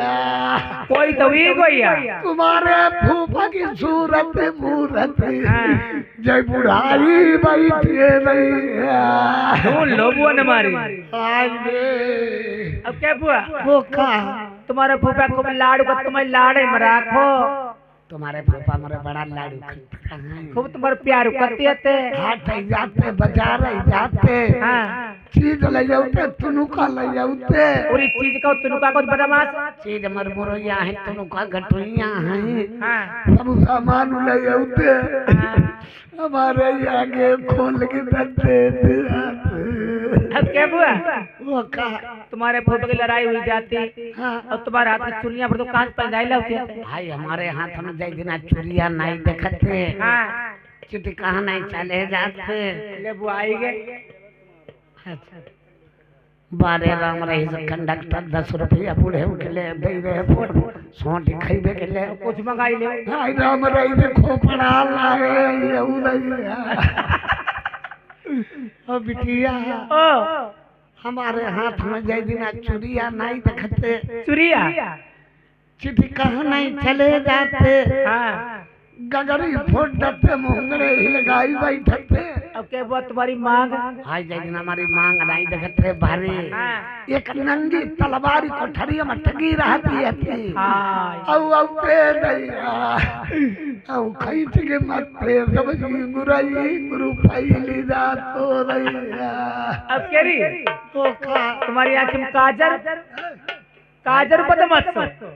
कोई तो ही कोई है तुम्हारे फूफा की सूरत मूरत जय बुढ़ाई बैठे नहीं ढूंढ लो बुआ न मारी। आज अब क्या बुआ वो का तुम्हारे फूफा को मैं लाडू का तुम्हें लाड़े में रखो। तुम्हारे फूफा मेरे बड़ा लाडू खूब तुम्हारे प्यार करते थे। हाथ जाते बाजार जाते हाँ चीज ले जाते तुनुका ले जाते पूरी चीज का तुनुका को बदमाश चीज मरमुरैया है तुनुका गटुइया है हाँ सब सामान ले जाते हमारे आगे खोल के दे अब क्या बुआ वो का तुम्हारे फूफा की लड़ाई हुई जाती हाँ और तुम्हारे हाथ में चुनिया पर तो कांच पहनाई लाते। भाई हमारे हाथ में जाई दिना चुरिया नहीं देखते हाँ चिट्ठी कहाँ नहीं चले जाते ले बुआ आई गए। बारे राम रही से कंडक्टर 10 रुपया बूढ़े के ले दे रहे सोटी खाइबे के ले कुछ मंगाई ले। हाय राम रही से खोपड़ा लागे ये नहीं ओ बिटिया ओ हमारे हाथ में जाई दिना चुरिया नहीं देखते चुरिया चिट्ठी कहाँ नहीं चले जाते हाँ गगरी फोड़ देते मोंगरे हिलगाई बैठते अब क्या बुआ तुम्हारी मांग हाय जाई दिन हमारी मांग नहीं देखते भारी एक नंगी तलवारी कोठरी में टंगी रहती है हाँ औ पे नहीं औ खींच के मथे सब गुराई गुरु फैली जा तो रही अब केरी ओ का तुम्हारी आंख में काजर काजर बदमाश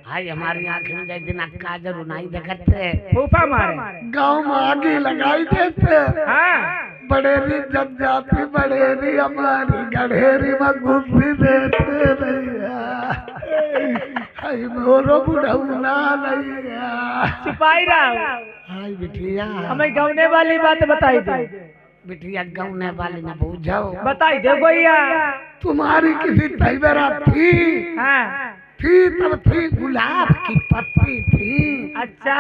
हाय हमारी आंख में जाई दिन काजर नहीं देखते फूफा मारे गांव में आगे लगाई देते हाँ बड़ेरी जब जाती बड़ेरी हमारी गढ़ेरी में घुसी देते नहीं मोरो बुढ़ौला नहीं छिपाई रहा हाय बिटिया हमें गौने वाली बात बताई दे। बिटिया गौने वाली ने बूझाओ बताई दे गोइया तुम्हारी किसी तैबरा थी हाँ तब थी गुलाब की पत्ती थी अच्छा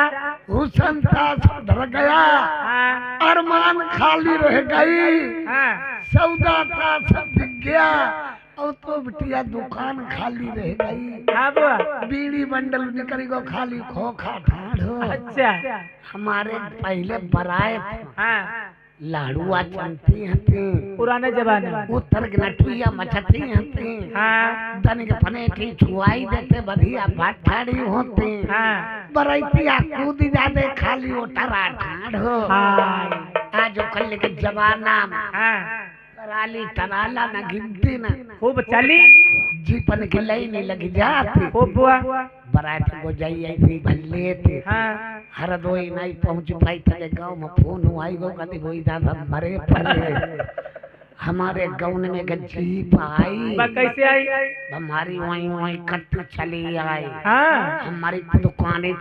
हुसन था सब डर गया हाँ अरमान खाली रह गई हाँ सौदा था सब बिक गया और तो बिटिया दुकान खाली रह गई हाँ बुआ बीड़ी बंडल निकल गो खाली खोखा ठाढ़ो अच्छा हमारे पहले बराए हाँ लाड़ुआ चलती हती पुराने जमाने में उत्तर के नठुआ मचती हती हाँ दन के फने की छुआई देते बढ़िया भाठाड़ी होती हाँ बरैतिया कूद जाते खाली ओटरा ठाढ़ो हाँ आज कल के जमाना में हाँ कराली टराला न गिनती न खूब चली जीपन की लई नहीं लग जाती खूब बुआ बरात को जाई ऐसी भल्ले थे हाँ हर दोई नहीं पहुंच पाई थे गांव में फोन हुआ गो कभी कोई दादा मरे पड़े हमारे गांव में जीप आई कैसे आई हमारी वहीं वहीं कट चली आई हाँ हमारी दुकानें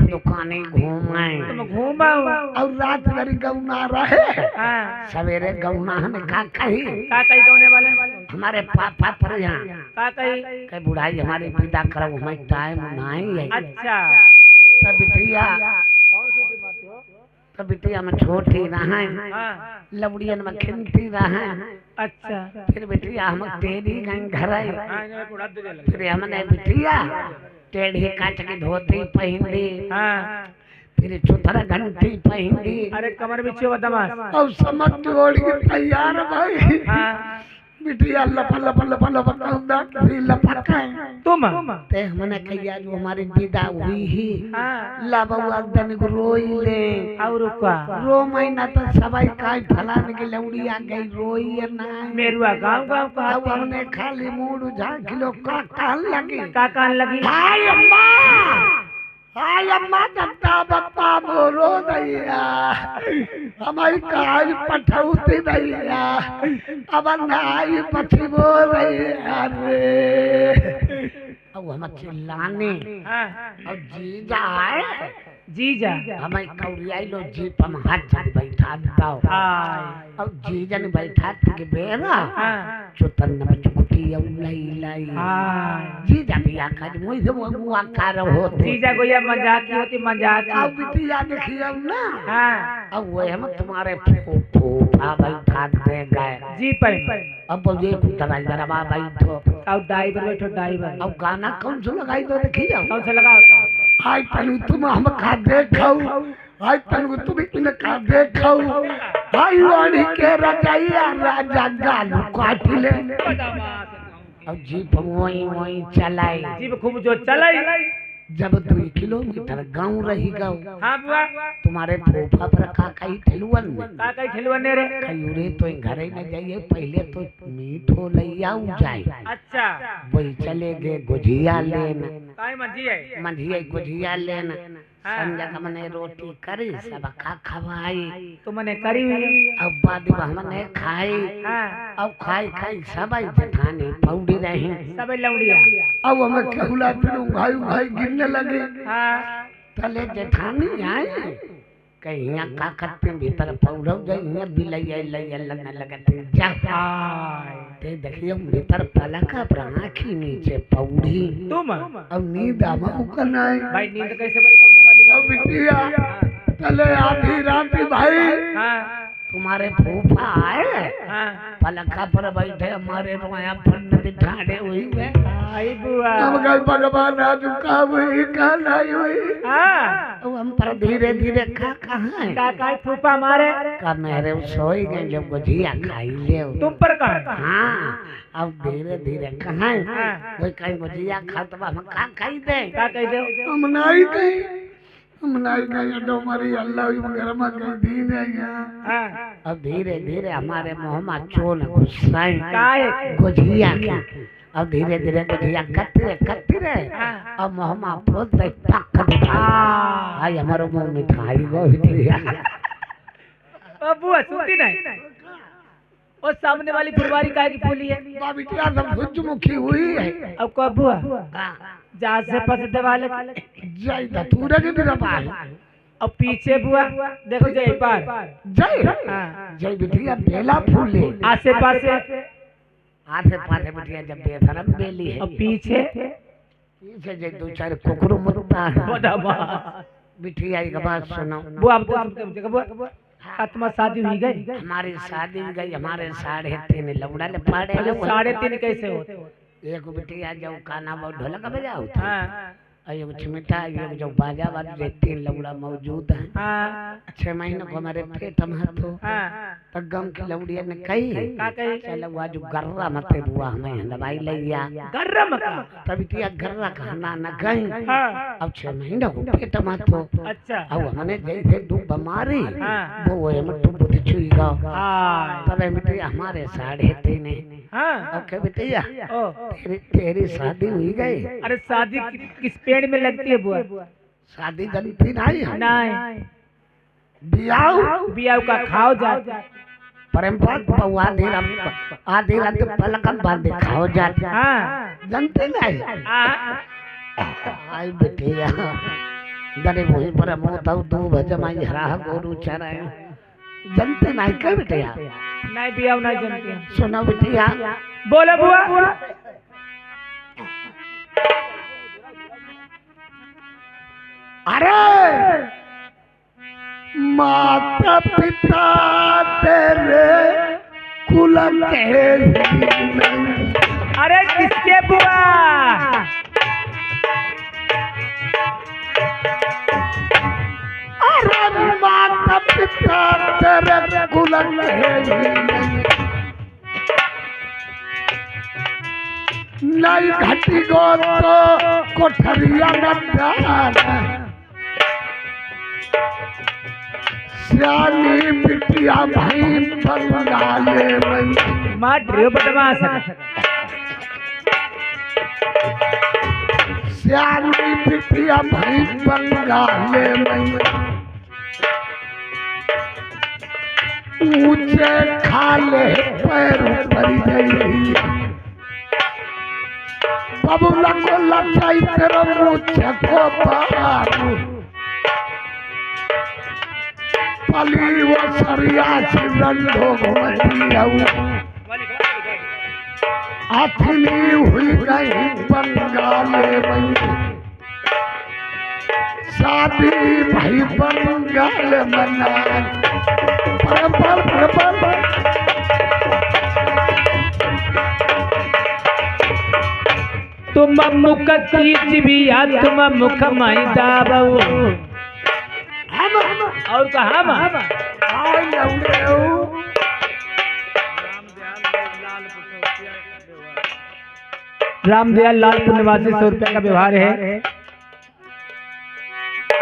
घूम आए तुम घूमा और रात भर गौना रहे हाँ सवेरे गौना हमें का कही गौने वाले हमारे पापा पर यहाँ का कही बुढ़ाई हमारी विदा करो हमें टाइम नहीं है अच्छा तब बिटिया तब बिटिया में छोटी रहे हाँ लवड़ियन में खिलती रहे अच्छा फिर बिटिया हम टेढ़ी गई घर आई हाँ फिर हमने बिटिया टेढ़ी काट के धोती पहनी हाँ फिर चुथरा घंटी पहनी अरे कमर बिछे बदमाश और समझ जोड़ के तैयार भाई हाँ बिटिया लपा लपा लपा लपा कहूँगा कि लपका है तुम ते हमने कहिया जो हमारी विदा हुई ही हाँ लाबा दन को रोई ले और का रो महीना तो सबाई काय फलाने के लौड़ी आ गई रोई है ना मेरुआ गांव गांव का अब हमने खाली मूड झाँक लो का कान लगी का कान लगी हाय अम्मा दत्ता बप्पा बोलो दैया हमारी काज पठौती दैया अब नाई पछी बोल रे अब हम चिल्लाने और जीजा आए जीजा हमें कौरियाई लो जीप हम हाथ जन बैठा दो अब जीजन बैठा के बेरा चुतन में चुकुटी लाई लाई जीजा भी आकर मुझे से वो आकार होते जीजा को ये मजाक की होती मजाक अब बिटिया देखिए ना हाँ अब वो हम तुम्हारे फूफा बैठा दे गए जी पर अब ये ड्राइवर अब बैठो अब ड्राइवर बैठो ड्राइवर। अब गाना कौन सा लगाई दो देखी जाओ कौन सा लगाओ तो? हाय तनु तुम हम खा देखो हाय तनु तुम इन खा देखो हाय वाणी के रजाइया राजा गालू काटिले अब जीप वही वही चलाई जीप खूब जो चलाई। जब 2 किलोमीटर गांव रही गाँव हाँ बुआ तुम्हारे फूफा पर काकाई ठेलुअन का कई ठेलवने रे। खयूरे तो घरे न जाइए पहले तो मीठ हो लैया जाए अच्छा वही चले गए गुजिया लेन काय मंजी है मंझिया गुजिया लेन संजय का मने रोटी करी सब खा खवाई तो मने करी हुई। अब बाद हमने खाई हाँ अब खाई खाई सब आई जेठानी पौड़ी रही सब लौड़िया। अब हमें खहुला फिर उंघाई उंघाई गिरने लगे हाँ तले जेठानी आए कहीं यहाँ का करते भीतर पौड़ो गई बिलैया लैया लगने लगते जा ते देखियो भीतर पलक पर आँखी नीचे पौड़ी तुम अब नींद आवा उकनाए भाई नींद कैसे बड़ी कमने वाली अब बिटिया चले आधी रात भाई हाँ तुम्हारे फूफा आए हाँ पलका पर बैठे हमारे रोया फन्न बिठाड़े हुई है आई बुआ हम कल भगवान आज का हुई का नहीं हुई हाँ अब हम पर धीरे धीरे खा कहाँ है काका फूफा मारे का मेरे सोई गए जब गुजिया खाई ले तुम पर कहा। हाँ अब धीरे धीरे कहाँ है हाँ। कोई कहीं गुजिया खा तो हम का खाई दे का कह दो हम नहीं गई हम नहीं गए डोमरी अल्लाह घर में गई दी नहीं हाँ अब धीरे धीरे हमारे मुँह में चोन घुसाई काहे गुजिया की अब धीरे धीरे गुजिया कत्ती रहे अब मुँह में बोलते पक दिखाई आई हमारे मुँह मिठाई गो दिया अब बुआ सुनती नहीं और सामने वाली फुलवारी काहे की फूली है। बिटिया सब सूरजमुखी हुई है अब कब बुआ जहाँ से पसंद वाले जय धतूरे की तरफ आए अब पीछे बुआ देखो जय पार जय हाँ। जय बिटिया बेला फूले आसे पासे आधे पाधे बिटिया जब बेधर्म बेली है अब पीछे पीछे जय 2-4 कुकरू मुर्दा है बिटिया की बात सुनो बुआ अब तो बुआ आत्मा शादी हुई गई। हमारी शादी हुई गई हमारे 3.5 लौड़ा ले पाड़े 3.5 कैसे होते। एक बिटिया जब काना बहुत ढोलक बजाओ था हाँ एक छिमिटा एक जो बाजा बाजे 3 लौड़ा मौजूद है हाँ 6 महीनों को हमारे पेट में तो हाँ तब गम की लौड़िया ने कही का कही चलो वो जो गर्रा मते बुआ हमें दवाई लिया गरम का तभी तिया गर्रा खाना न गई हाँ अब 6 महीनों को पेट में तो अच्छा अब हमने जैसे डूब बीमारी हाँ वो है मट्टू बुद्धि छुई गो हाँ तब बिटिया हमारे 3.5 हाँ ओके बिटिया ओ तेरी शादी हुई गई अरे शादी किस पेड़ में लगती है बुआ। शादी जनती नहीं है नहीं बियाह बियाह का खाओ जा परंपरा आधी रात पलकम बांधे खाओ जाते हाँ जनते नहीं आई बिटिया दरे वही पर मोता दू भजमाई हरा गोरू चरा जनते नहीं के बिटिया नहीं बियाह नहीं जानती हैं। सुनो बिटिया बोलो बुआ अरे माता पिता तेरे कुल के अरे किसके बुआ अरे माता पिता तेरे कुल नहीं घटी गो तो कोठरिया न सियानी बिटिया भाई बंगाले में माँ ड्रियो बदमाश सियानी बिटिया भाई बंगाले में ऊंचे खाले पैर पर गई बबुला को लचाई तेरा मुझे को पारू पली वो सरिया से रंगो घुमती अथनी हुई गई बंगाले में शादी भाई बंगाल मना तुम मुख तीज बिया तुम मुख माई दाबऊ हम और कहा आई लौड़े हो रामदयाल लालपुर निवासी 100 रुपया का व्यवहार है।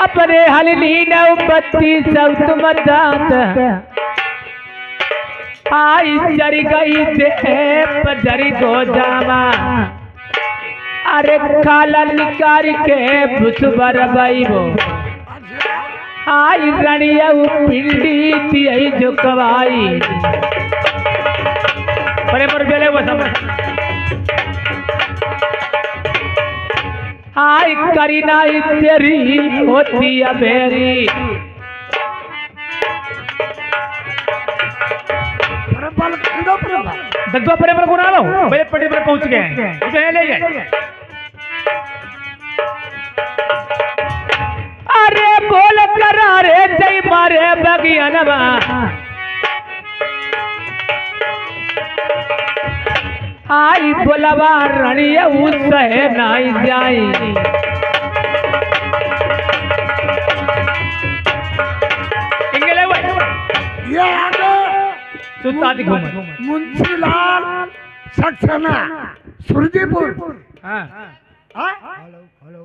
अपने हलनी नौबत्ती सब तुम दात आई चरी गई दे जरी दो जामा अरे खाला निकार के भुसबर बाईबो आई रनिया पिंडी थी जो कवाई परे पर बेले वो सब आई करीना तेरी होती अबेरी दग्गो परे पर गुना लो मेरे पटे पर पहुंच गए उसे ले गए। अरे बोल करा रे जय मारे बगियानवा आई बोलवा रनिया उससे नहीं जाई इंगले वो ये आगे सुता दिखो मुंशीलाल सक्सेना सुरजीपुर हां हेलो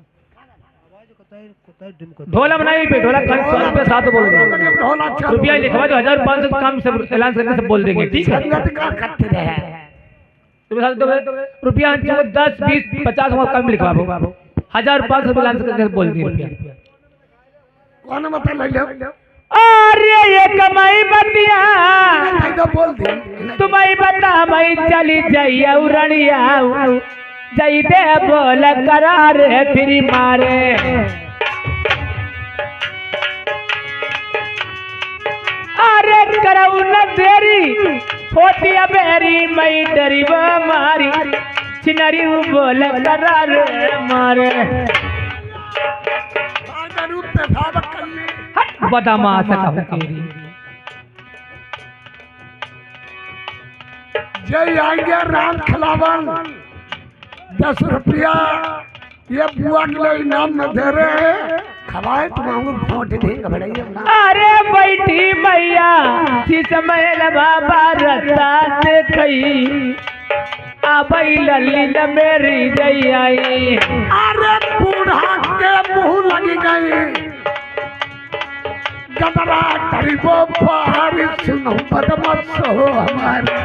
ढोला बनाई पे ढोला 100 रुपए साथ बोल रहे ढोला रुपया लिखवा दो 1500 कम से ऐलान करके सब बोल देंगे ठीक है। संगत का करते रहे तुम्हें साथ रुपया 10 20 50 और कम लिखवा दो 1500 ऐलान करके बोल देंगे रुपया कौन मत ले लो अरे ये कमाई बतिया नहीं तो बोल दे तुम्हें बता मैं चली जाइए उरणिया जई दे बोल करार फिर मारे अरे करऊ न देरी होती अबेरी मई डरी वो मारी चिनरी बोल करार मारे रूप पे भावक करने बदामा सका तेरी जय आएंगे राम खिलावन 10 रुपया ये बुआ के लिए इनाम में दे रहे हैं खवाए तुम्हारे वोट देंगे बढ़ाइए अरे बैठी मैया समय बाबा रता से कही आबई लल्ली न मेरी जई आई अरे बूढ़ा के मुंह लगी गई गदरा गरीबो पहाड़ी सुनो बदमाश हो हमारे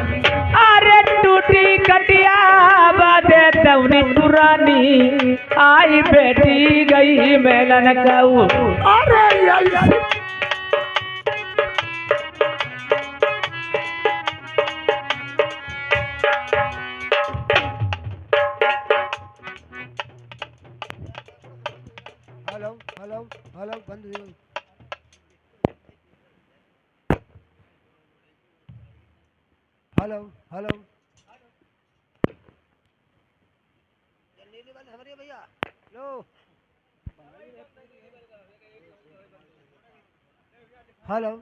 अरे टूटी कटिया बादे तवनी पुरानी आई बेटी गई मेलन कहू अरे यही हेलो बंद हेलो नीली वाले हमारे भैया लो hello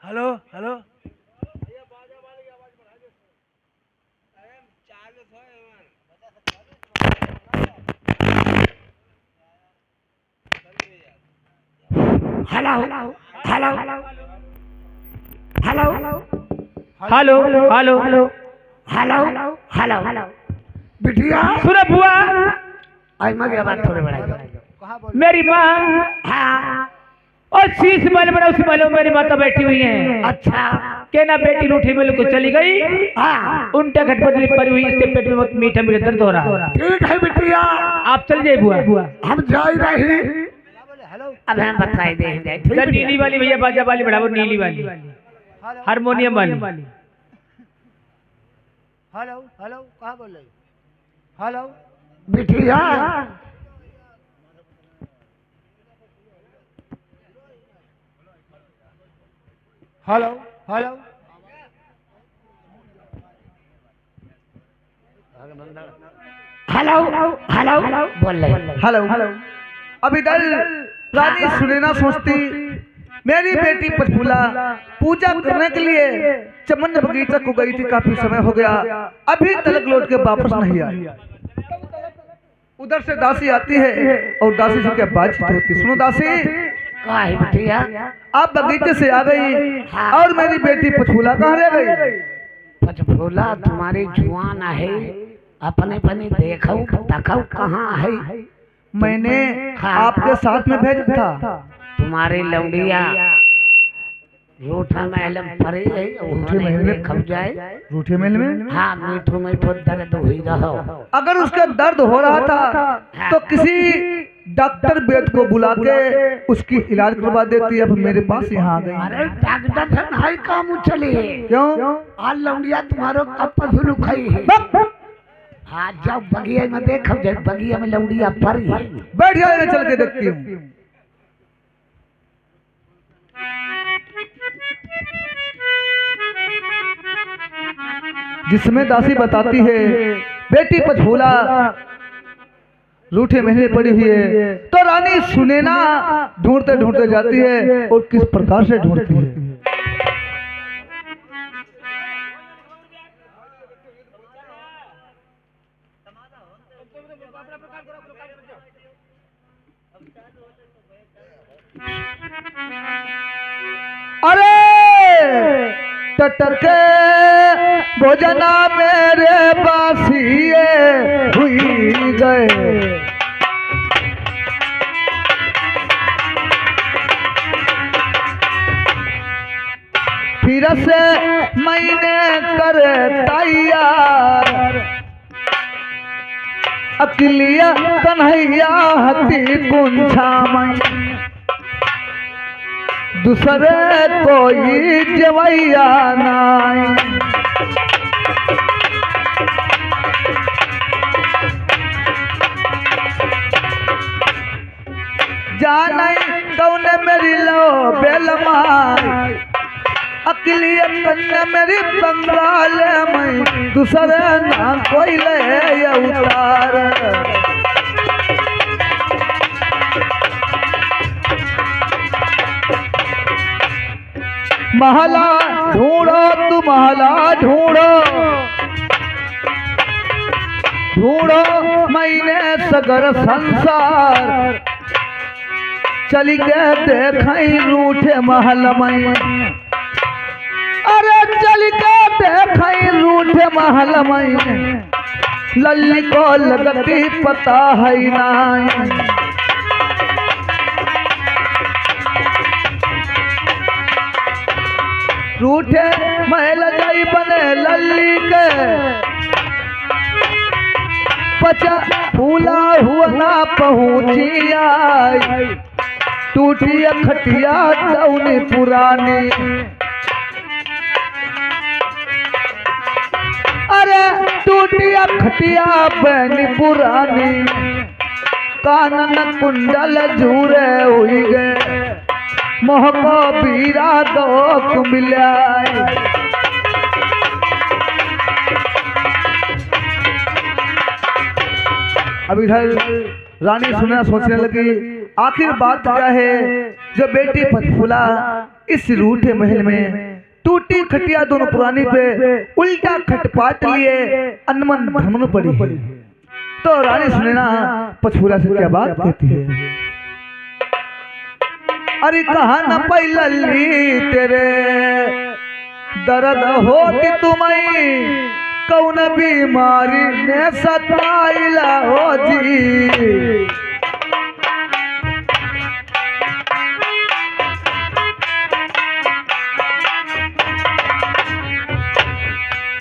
hello hello hello hello hello hello hello hello hello hello बिटिया सुनो बुआ आई मगे बात थोड़े बड़ा मेरी माँ हाँ और शीश मल में उस मल में मेरी माता बैठी हुई है अच्छा के ना बेटी रूठी मिल को चली गई हाँ उनका खटपटली पड़ी हुई इसके पेट में बहुत मीठा मीठा दर्द हो रहा है। ठीक है बिटिया आप चल जाइए बुआ हम जा ही रहे अब हम बताई देंगे ठीक है नीली वाली भैया बाजा वाली बढ़ाओ नीली वाली हारमोनियम वाली हेलो हेलो कहाँ बोल रही हेलो बिटिया हेलो हेलो हेलो हेलो बोल रहे हेलो। अब इधर रानी सुनैना सोचती मेरी बेटी पचफूला पूजा करने के लिए चमन बगीचा को गई थी, काफी समय हो गया, अभी तलक लौट के वापस नहीं आई। उधर से दासी आती है और दासी से क्या बातचीत होती। सुनो दासी, का है बिटिया? आप बगीचे से आ गई और मेरी बेटी पचफूला कहाँ रह गई? पचफूला तुम्हारी जुआन है, अपने अपने देखो देखो कहाँ है। मैंने आपके साथ में भेजा था। तुम्हारी लौंडिया रूठा महल में पड़ी है, रूठे महल में खप जाए। रूठे महल में? हाँ, मीठो मीठो दर्द हुई रहो। अगर उसका दर्द हो रहा था तो किसी डॉक्टर वैद्य को बुला के उसकी इलाज करवा देती। अब मेरे पास यहाँ आ गई। अरे डॉक्टर से नहीं काम चले। क्यों? आज लौंडिया तुम्हारो कब पसुल खाई है। हाँ, जाओ बगिया में देखो, जब बगिया में लौंडिया पड़ी है। बैठ जाए, मैं चल के देखती हूँ। जिसमें दासी बताती है बेटी पचफूला रूठे महल में पड़ी हुई है, तो रानी सुनैना ढूंढते ढूंढते जाती है और किस प्रकार से ढूंढती है। अरे टटके भोजना मेरे बासिए हुई गए, फिर से मैंने कर तैयार अकलिया कन्हैया हती कुंछा मई, दूसरे कोई जवैया नाई। जाने कौन मेरी लो बेलमाई अकलिया कन्या मेरी बंगाल में, दूसरे ना कोई ले उतार। महला ढूंढो तू महला ढूंढो, ढूंढो मैंने सगर संसार, चली के देखाई रूठे महल में। अरे चली के देखाई रूठे महल में, लल्ली को लगती पता है ना। रूठे महल जाई बने लल्ली के, पचा फूला हुआ ना पहुँची आई, टूटी खटिया दौनी पुरानी। अरे टूटी खटिया बनी पुरानी, कानन कुंडल झूरे हुई गए, मोहको बीरा दो मिला। अब इधर रानी सुनैना सोचने लगी आखिर बात क्या है जो बेटी पचफूला इस रूठे महल में टूटी खटिया दोनों पुरानी पे उल्टा खटपाट लिए अनमन भ्रमण पड़ी है। तो रानी सुनैना पचफूला से क्या बात कहती है? अरे कहा न पैलली तेरे दर्द होती तुम्हें, कौन बीमारी ने सताइला हो जी।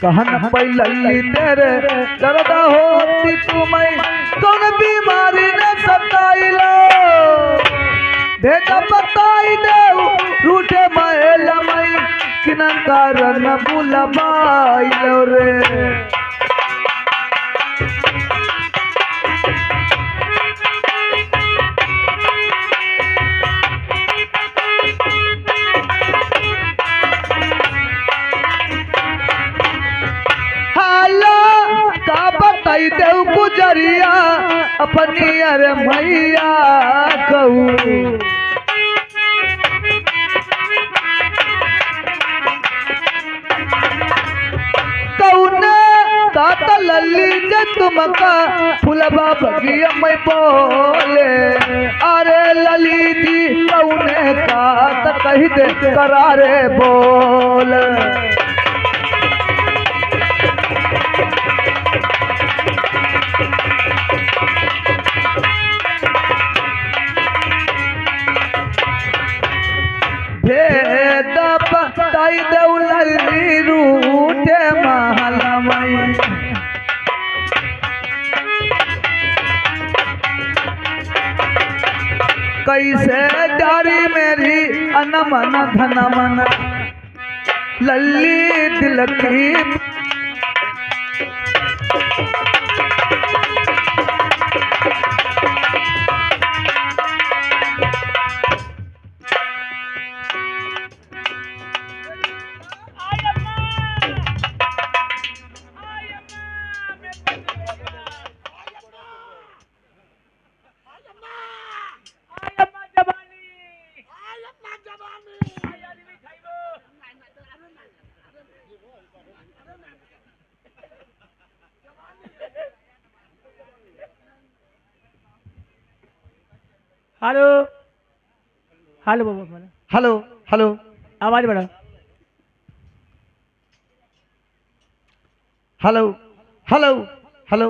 कहा न पैलली तेरे दर्द होती तुम्हें, कौन बीमारी ने सताइला, भेजा बताई देव रूठे महल में, किन कारण बुलवाई रे। कई देव गुजरिया अपनी अरे मैया कहू तात लल्ली जे तुमका फुलबा बगिया में बोले अरे लली जी कौने का कही दे करारे बोल भेद बताई दऊ लल्ली रूठे महलमई कैसे डारी मेरी अनमन धनमन लल्ली दिल की हेलो हेलो बाबा हेलो हेलो आवाज बढ़ा hello hello hello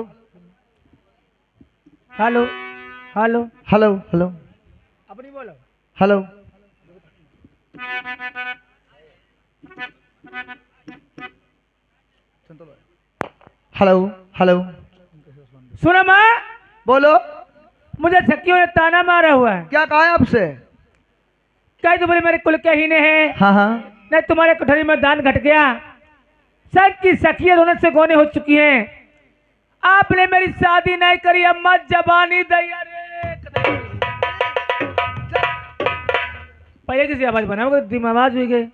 hello hello hello hello अपनी बोलो हेलो हेलो हेलो सुनो माँ बोलो मुझे सखियों ने ताना मारा हुआ है क्या कहा है आपसे क्या तुम्हारे मेरे कुल के ही ने है हाँ हाँ नहीं तुम्हारे कोठरी में दान घट गया सब की सखियां रोने से गोने हो चुकी हैं आपने मेरी शादी नहीं करी अम्मा जबानी दैया रे पहले किसी आवाज बनाओगे धीमी आवाज हुई गई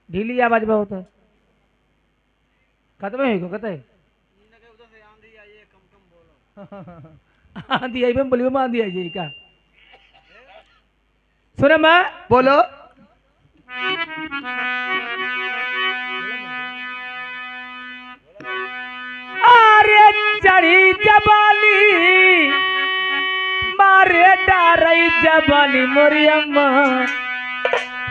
ढीली आवाज बहुत है खत्म हुई को कहते आंधी आई बोलियो मां आंधी आई का सुना मां बोलो अरे चढ़ी जबाली मारे डारई जबानी मोरी अम्मा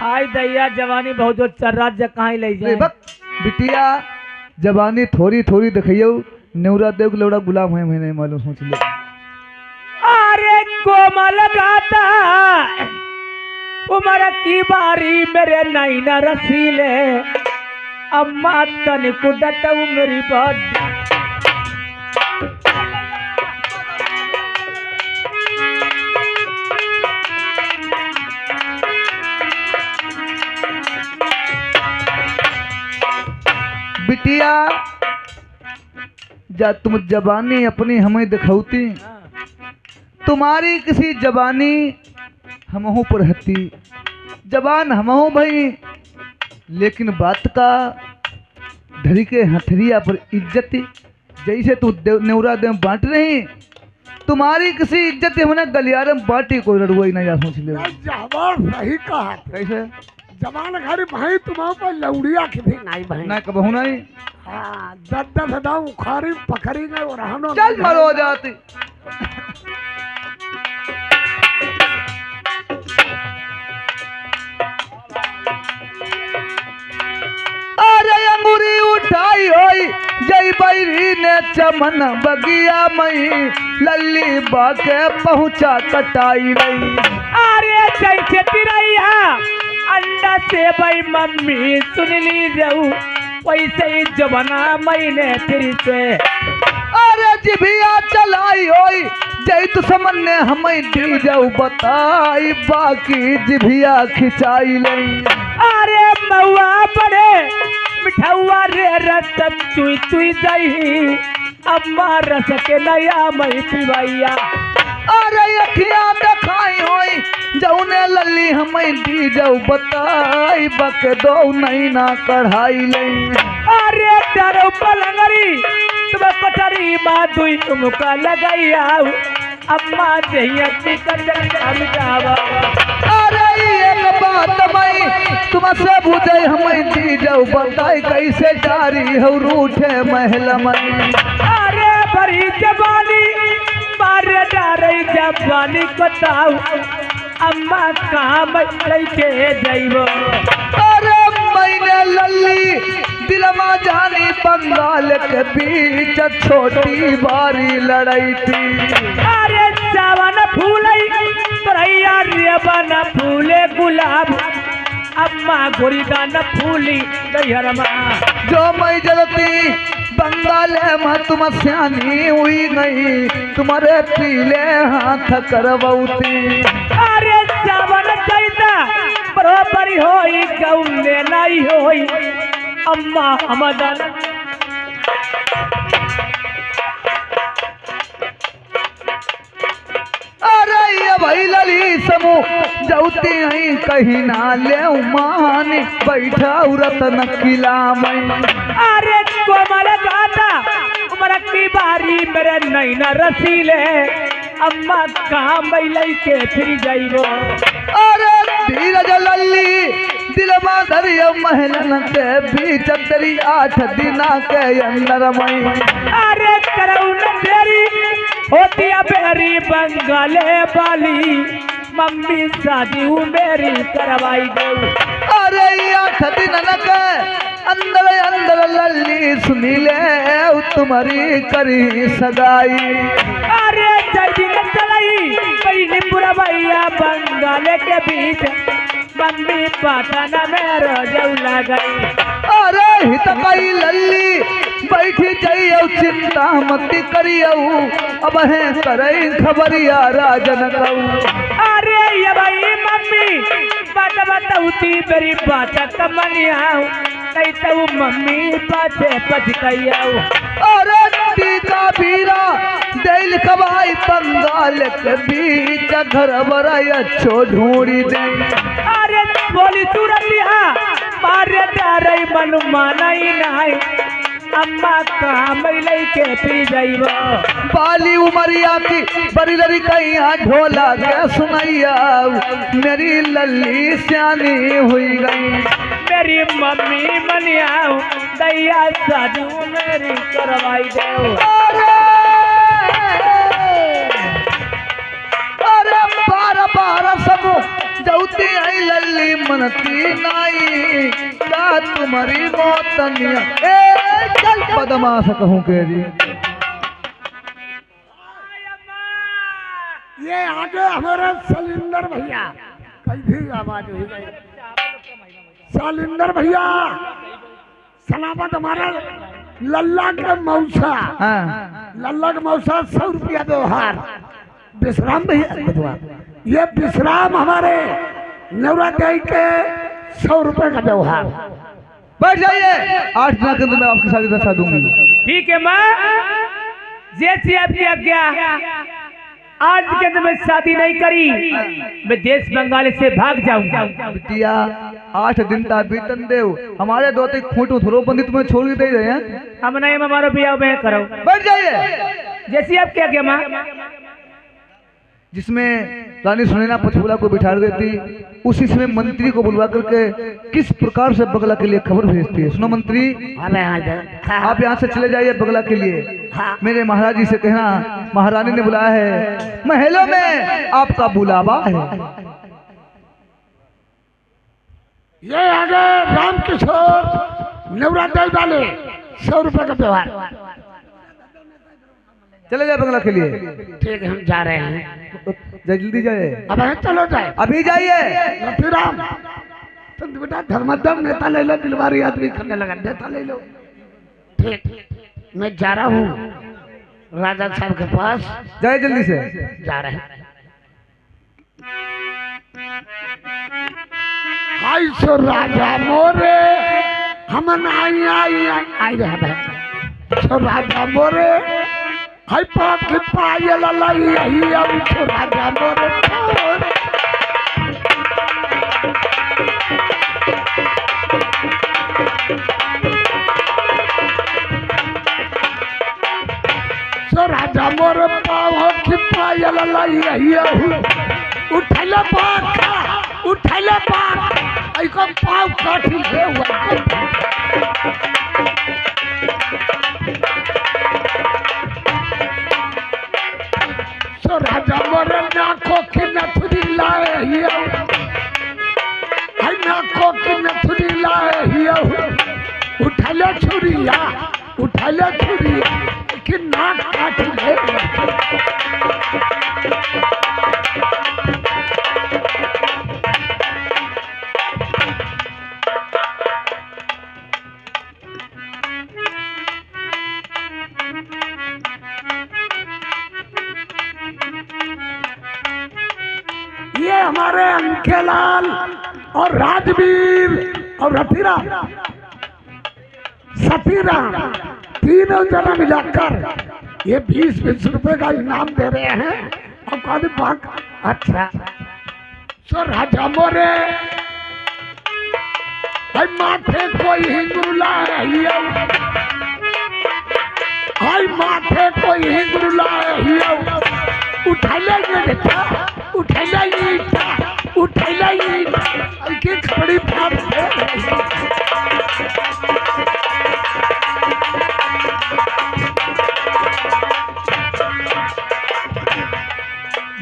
हाय दैया जवानी बहुत जो चर्रा कहाँ ले जाए बिटिया जवानी थोड़ी थोड़ी दिखाइयो नेवरा देव के लौड़ा गुलाम है मैंने मालूम सोच लिया अरे कोमल गाता उमर की बारी मेरे नैना रसीले अम्मा तन कुदत मेरी बात बिटिया जा तुम जबानी अपनी हमें दिखौती तुम्हारी किसी जबानी हमहू पर हती जबान हमहू भाई लेकिन बात का धरी के हथरिया पर इज्जत जैसे तू नेवरा देव बांट रही तुम्हारी किसी इज्जत हमने गलियारे में बांटी कोई रड़ुआ ही नहीं जा सोच ले जवान सही कहा कैसे जवान घर भाई तुम्हारे पर लौड़िया किसी नहीं भाई ना कबहू नहीं हाँ 10-10 हदाऊ उखाड़ी पकड़ी गए और रहनो चल मरो जाती अरे अंगूरी उठाई होई जय बैरी ने चमन बगिया मई लल्ली बाके पहुंचा कटाई नहीं अरे जैसे तिरैया अंडा से भाई मम्मी सुन ली जाऊ वैसे ही जबना मैंने फिर से अरे जिभिया चलाई होई जय तू समन्ने हमें दी जाऊ बताई बाकी जिभिया खिंचाई नहीं अरे महुआ बड़े मिठावा रे रस चुई चुई जाई अम्मा रस के नया मई पिवैया अरे अखिया दिखाई होई जौने लल्ली हमें दी जाऊ बताई बक दो नहीं ना कढ़ाई नहीं अरे डरो पलंगरी तुम पटरी माँ दुई तुमका लगाइया अम्मा जहिया टिकट हम जावा अरे एक बात मैं तुमसे बुझे हम दी जाऊ बताई कैसे जारी हो रूठे महल में। अरे बड़ी जवानी मारे डारे जवानी बताऊ अम्मा कहाँ लेके जाइबो। अरे मैंने लल्ली दिलमा जानी बंगाल के बीच छोटी बारी लड़ाई थी। अरे चावन फूले तोरैया रेबन फूले गुलाब अम्मा गोरीदा न फूली दैहरमा जो मैं जलती बंगाल में तुम सियानी हुई गई तुम्हारे पीले हाथ करवती। अरे चावन जैता बरोबरी होई गौले नहीं होई अम्मा हमदन अरे ये भाई लली समूह जौती आई कहीं ना ले मान बैठा रतन किला में। अरे कोमल गाता उमर की बारी मेरे नैना रसीले अम्मा कहाँ बैलै के फिर जाइबो। अरे धीरज लल्ली दिलमा धरिया महलन के बीच तेरी 8 दिना के अंदर में। अरे करऊ न तेरी होती बेरी बंगाले वाली मम्मी शादी मेरी करवाई दो। अरे 8 दिन के अंदर अंदर लल्ली सुनी ले तुम्हारी करी सगाई। अरे दिन चलाई पहली पूरा भैया बंगाले के बीच मम्मी पाटन में रोजौला गई। अरे हित कई लल्ली बैठी जाइयो चिंता मत करियो अब है करई खबरिया राजन कहू। अरे ये भाई मम्मी बात बताऊती मेरी बात कमनियाऊ नहीं तो मम्मी पाछे पछताइयाऊ। अरे टीका बीरा दिल कबाई बंगाल के बीच घर बराई अच्छो ढूंढी दे। अरे बोली तुरंतिया मारे डारे मन मानाई नहीं अम्मा कहाँ मिलै के पी जाइबो। बाली उमरिया की बड़ी लड़ी कहीं ढोला के सुनैया मेरी लल्ली सियानी हुई गई। मेरी मम्मी मनियाऊ दैया शादी मेरी करवाई दो। अरे बार बार सब जौती आई लल्ली मनती नाई का तुम्हारी मौतनिया ए चल बदमाश कहूँ के जी। ये आगे हमारे सलिंदर भैया कैसी आवाज हुई गई। सलिंदर भैया सलामत हमारा लल्ला के मौसा। हाँ। लल्ला के मौसा 100 रुपया व्यवहार विश्राम भैया ये विश्राम हमारे नवरात्रि के 100 रुपए का व्यवहार। बैठ जाइए 8 दिनों के अंदर मैं आपकी शादी रचा दूंगी। ठीक है माँ जैसी आपकी आज्ञा। आज के अंदर मैं शादी नहीं करी मैं देश बंगाल से भाग जाऊंगा। बिटिया 8 दिन ता बीतन देव हमारे दो तीन खूंटू थोरो बंदी तुम्हें छोड़ के दे रहे हैं। हम नहीं हमारो बिया में करो। बैठ जाइए। जैसी आपकी आज्ञा माँ। जिसमें रानी सुनैना पंचफूला को बिठा देती उसी समय मंत्री को बुलवा करके किस प्रकार से बगला के लिए खबर भेजती है। सुनो मंत्री आप यहाँ से चले जाइए बगला के लिए। मेरे महाराज जी से कहना महारानी ने बुलाया है महलों में आपका बुलावा है। ये आगे राम किशोर नवरात्रि वाले 100 रुपए का व्यवहार। चले जाए बगला के लिए। ठीक है हम जा रहे हैं। जल्दी जाए। अब चलो जाए अभी जाइए। रतिराम तुम बेटा धर्मदम नेता ले लो दिलवारी आदमी करने लगा नेता ले लो। ठीक मैं जा रहा हूँ राजा साहब के पास। जाए जल्दी से। जा रहे हैं। आई सो राजा मोरे हम आई आई आई रहे सो राजा मोरे हाय पाप के पायल लाई आई अब सो राजा मोरे मोर पाव की पायल लइया उठले पाक उठले पाक आई को पाव काठी ले सो राजा मोर नाको की नथुरी लाए हिया आई नाको की नथुरी लाए हिया उठले छुरिया कि नाक काट ले ये हमारे अंकेलाल और राजवीर और रतिराम सतीराम तीनों जना मिलाकर ये 20-20 रुपए का इनाम दे रहे हैं और काली बात अच्छा सो राजा मोरे भाई माथे कोई हिंदुला है भाई माथे कोई हिंदुला है उठा लेंगे बेटा उठा लेंगे की खड़ी बात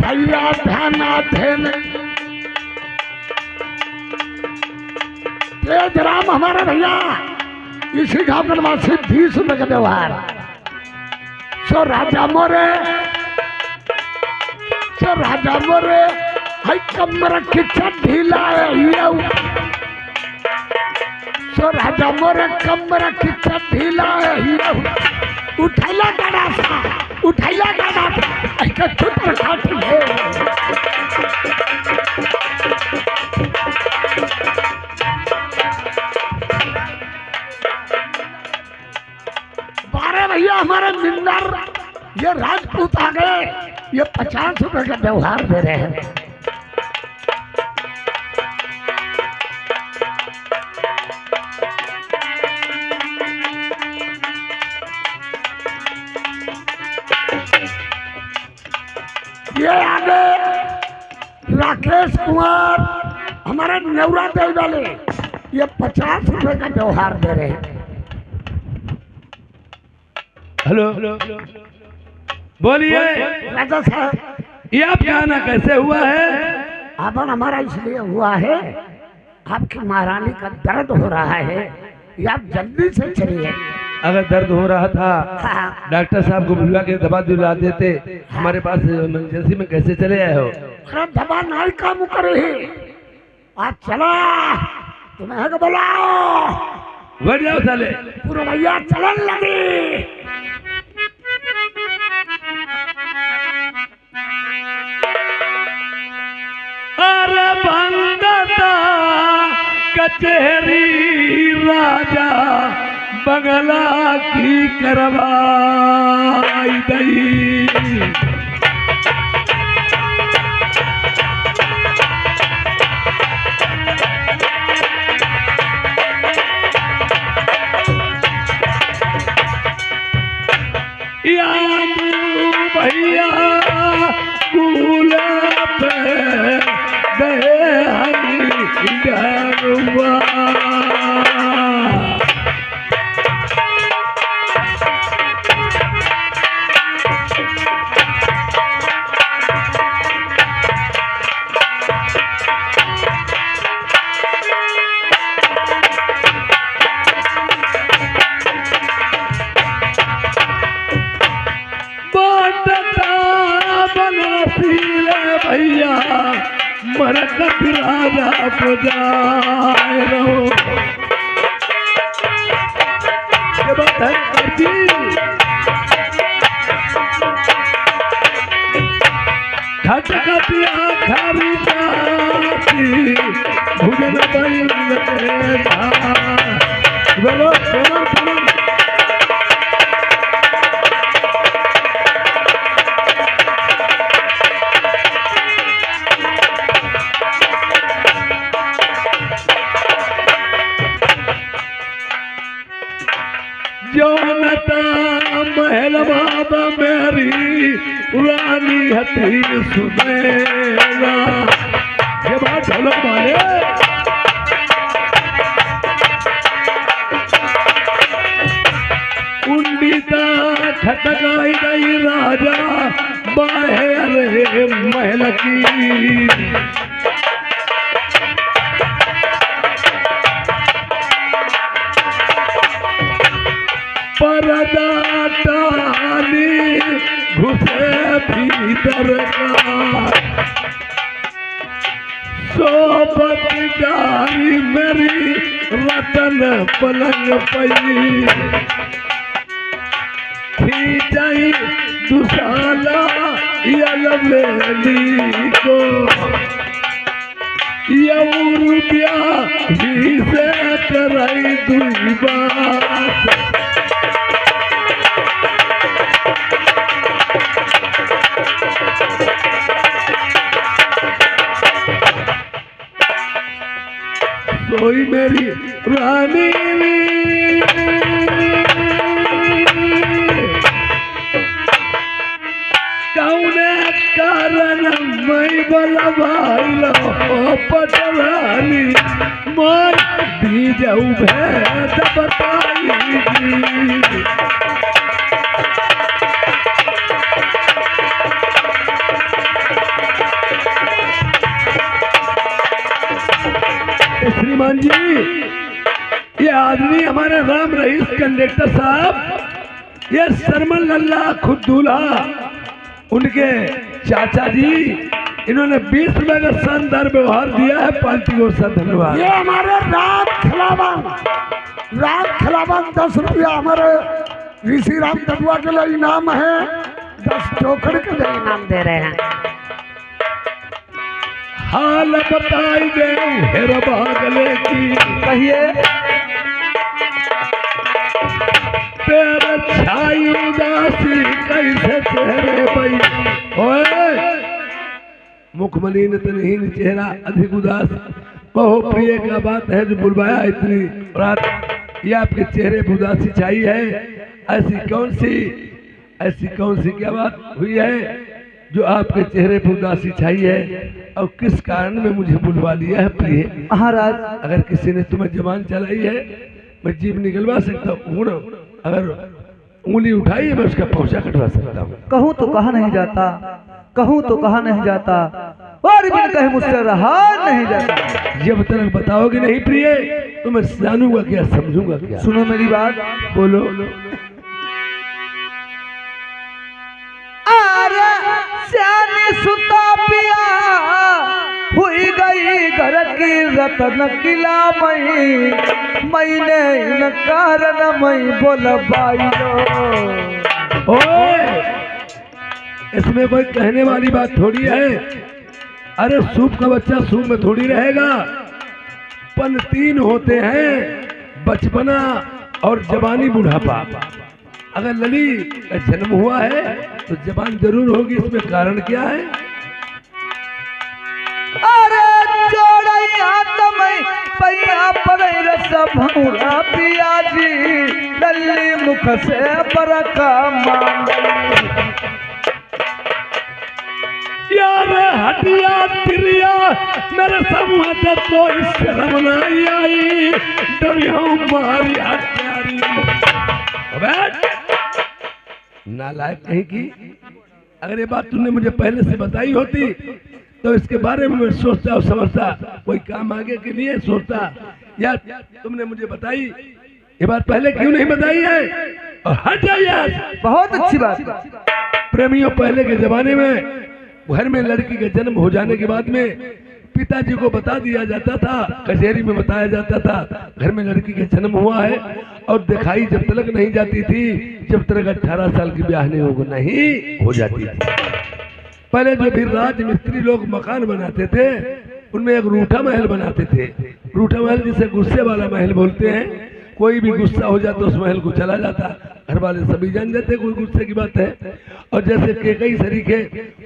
भैया ध्यान तेज राम हमारा भैया इसी गांव का निवासी 20 रुपए का व्यवहार सो राजा मोरे हाई कमर की ढीला है सो राजा मोरे कमर की ढीला है उठैला गाड़ा ऐसा चुप रखाती है 12 भैया हमारे मिंदर ये राजपूत आ गए ये 50 रुपए का व्यवहार दे रहे हैं ये आगे राकेश कुमार हमारे नेवरा देव वाले ये 50 रुपए का व्यवहार दे रहे हैं हेलो बोलिए राजा साहब ये आप गाना कैसे हुआ है? आपन हमारा इसलिए हुआ है आपकी महारानी का दर्द हो रहा है ये आप जल्दी से चलिए अगर दर्द हो रहा था डॉक्टर साहब को बुलवा के दवा दिला देते हमारे पास इमरजेंसी में कैसे चले आए हो? अरे दवा नहीं काम करे आज चला तुम्हें को बुलाओ बढ़ जाओ साले पूरा भैया चलन लगी अरे बंदता कचहरी राजा बंगला की करवाई दई भैया कूल पे दे डरुआ भैया मरकत राजा बजाए रहो ये बात है करती खटखटिया खारी जाती भुजन बैल बोलो बोलो महल बाबा मेरी रानी हती सुनैना। ये बात ढोलक वाले उंडीता खटकाई गई राजा बाहर महल की। पर्दा टाली घुसे भीतर का सोबत डारी मेरी रतन पलंग पई। जाई दुसाला यलमेली को रुपया ही से कराई दुई बात। सोई मेरी रानी कौने कारण मैं बोला भाई लो पटरानी मैं दी जाऊ भेद बताई। श्रीमान जी, ये आदमी हमारे राम रईस कंडक्टर साहब, ये सरमन लल्ला खुद दूल्हा उनके चाचा जी, इन्होंने 20 रुपए का शानदार व्यवहार दिया है। पार्टी को सर धन्यवाद। ये हमारे रात खिलावन 10 रुपया हमारे ऋषि राम ददुआ के लिए इनाम है। 10 चौकड़ के लिए इनाम दे रहे हैं। हाल बताई दे हेर भागले की कहिए। तेरा छाई उदासी कैसे चेहरे पई। ओए मुखमलिन तनहीन चेहरा अधिक उदास, कहो प्रिय क्या बात है जो बुलवाया इतनी रात। ये आपके चेहरे पर उदासी छाई है। ऐसी कौन सी क्या बात हुई है जो आपके चेहरे पर उदासी छाई है, और किस कारण में मुझे बुलवा लिया है प्रिय? महाराज, अगर किसी ने तुम्हें जबान चलाई है मैं जीभ निकलवा सकता हूँ, अगर उंगली उठाई है मैं उसका पहुंचा कटवा सकता हूँ। कहूँ तो कहा नहीं जाता, कहूँ तो कहा नहीं जाता, और बिन कहे मुझसे रहा नहीं जाता। जब तक बताओगे नहीं प्रिय तो मैं जानूंगा क्या, समझूंगा क्या। सुनो मेरी बात, बोलो। श्यानी सुता पिया हुई गई घर की रतन किला मई, मैंने इन कारण मई बोल बाई। ओए इसमें कोई कहने वाली बात थोड़ी है। अरे सूप का बच्चा सूप में थोड़ी रहेगा। पन 3 होते हैं, बचपना और जवानी बुढ़ापा। अगर लली का जन्म हुआ है तो जबान जरूर होगी। इसमें कारण क्या है? अरे जोड़ैया तमई पैया पगैर सब भौरा पिया जी, लल्ली मुख से बरका मांग। यार हटिया तिरिया मेरे समूह तो शर्म नहीं आई, डरिया मारी हत्यारी। नालायक कहीं की। अगर ये बात तुमने मुझे पहले से बताई होती तो इसके बारे में मैं सोचता और समझता, कोई काम आगे के लिए सोचता। या तुमने मुझे बताई ये बात पहले क्यों नहीं बताई है? और हट जाइए। बहुत अच्छी बात। प्रेमियों, पहले के जमाने में घर में लड़की का जन्म हो जाने के बाद में पिताजी को बता दिया जाता था, कचहरी में बताया जाता था घर में लड़की का जन्म हुआ है, और दिखाई जब तक नहीं जाती थी जब तक 18 साल की ब्याह नहीं हो जाती थी। पहले जो भी राज मिस्त्री लोग मकान बनाते थे उनमें एक रूठा महल बनाते थे। रूठा महल जिसे गुस्से वाला महल बोलते हैं। कोई भी गुस्सा हो जाता उस महल को चला जाता। घर वाले सभी जान जाते कोई गुस्से की बात है। और जैसे केकई सरीखे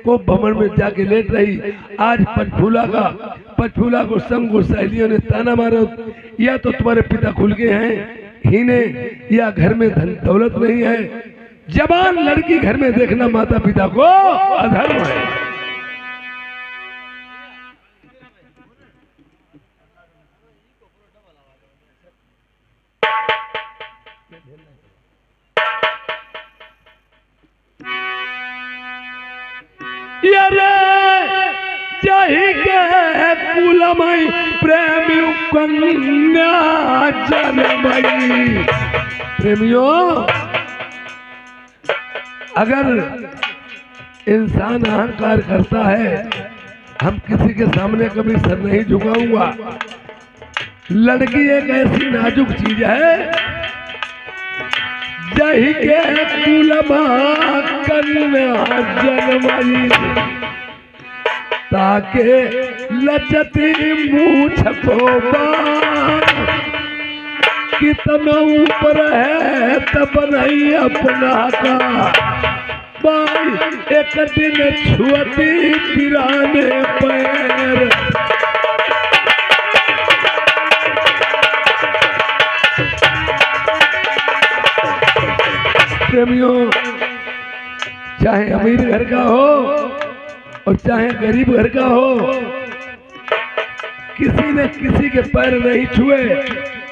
को भवन में जाके लेट रही, आज पंचफूला को संग सहेलियों ने ताना मारा, या तो तुम्हारे पिता खुल गए हैं हीने, या घर में धन दौलत नहीं है, जवान लड़की घर में देखना माता पिता को अधर्म है। जही के कुलमई प्रेमी कन्या जनमई। प्रेमियों, अगर इंसान अहंकार करता है, हम किसी के सामने कभी सर नहीं झुकाऊंगा। लड़की एक ऐसी नाजुक चीज है, जही के कुलमा कन्या जनमई। ताके लचती मूछ को कितना ऊपर है तब नहीं अपना का। बाई एक दिन छुअती पिराने पैर। प्रेमियों, चाहे अमीर घर का हो और चाहे गरीब घर का हो, किसी ने किसी के पैर नहीं छुए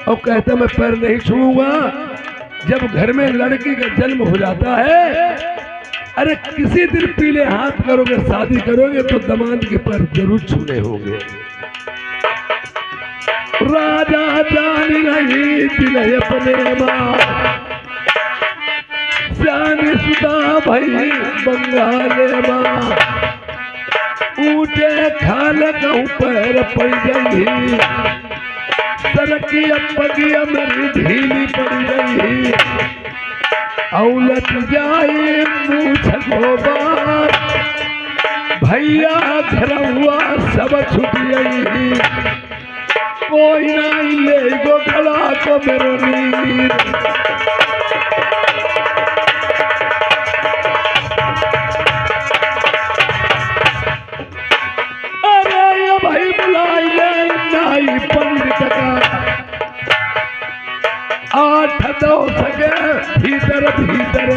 और कहता मैं पैर नहीं छूऊंगा। जब घर में लड़की का जन्म हो जाता है, अरे किसी दिन पीले हाथ करोगे, शादी करोगे तो दामाद के पैर जरूर छूने होंगे। राजा जानी नहीं दिल अपने माँ, जानी सुधा भाई बंगाले माँ। ऊंचे खाल कहूँ पैर पड़ गई, सरकी पगिया मेरी ढीली पड़ गई। औलत जाए मूछ को बात, भैया घर हुआ सब छुट गई। कोई नहीं ले गो गला को मेरो नीर। भाई बुलाई ले नाई पंडित का, 8 दो सके भीतर भीतर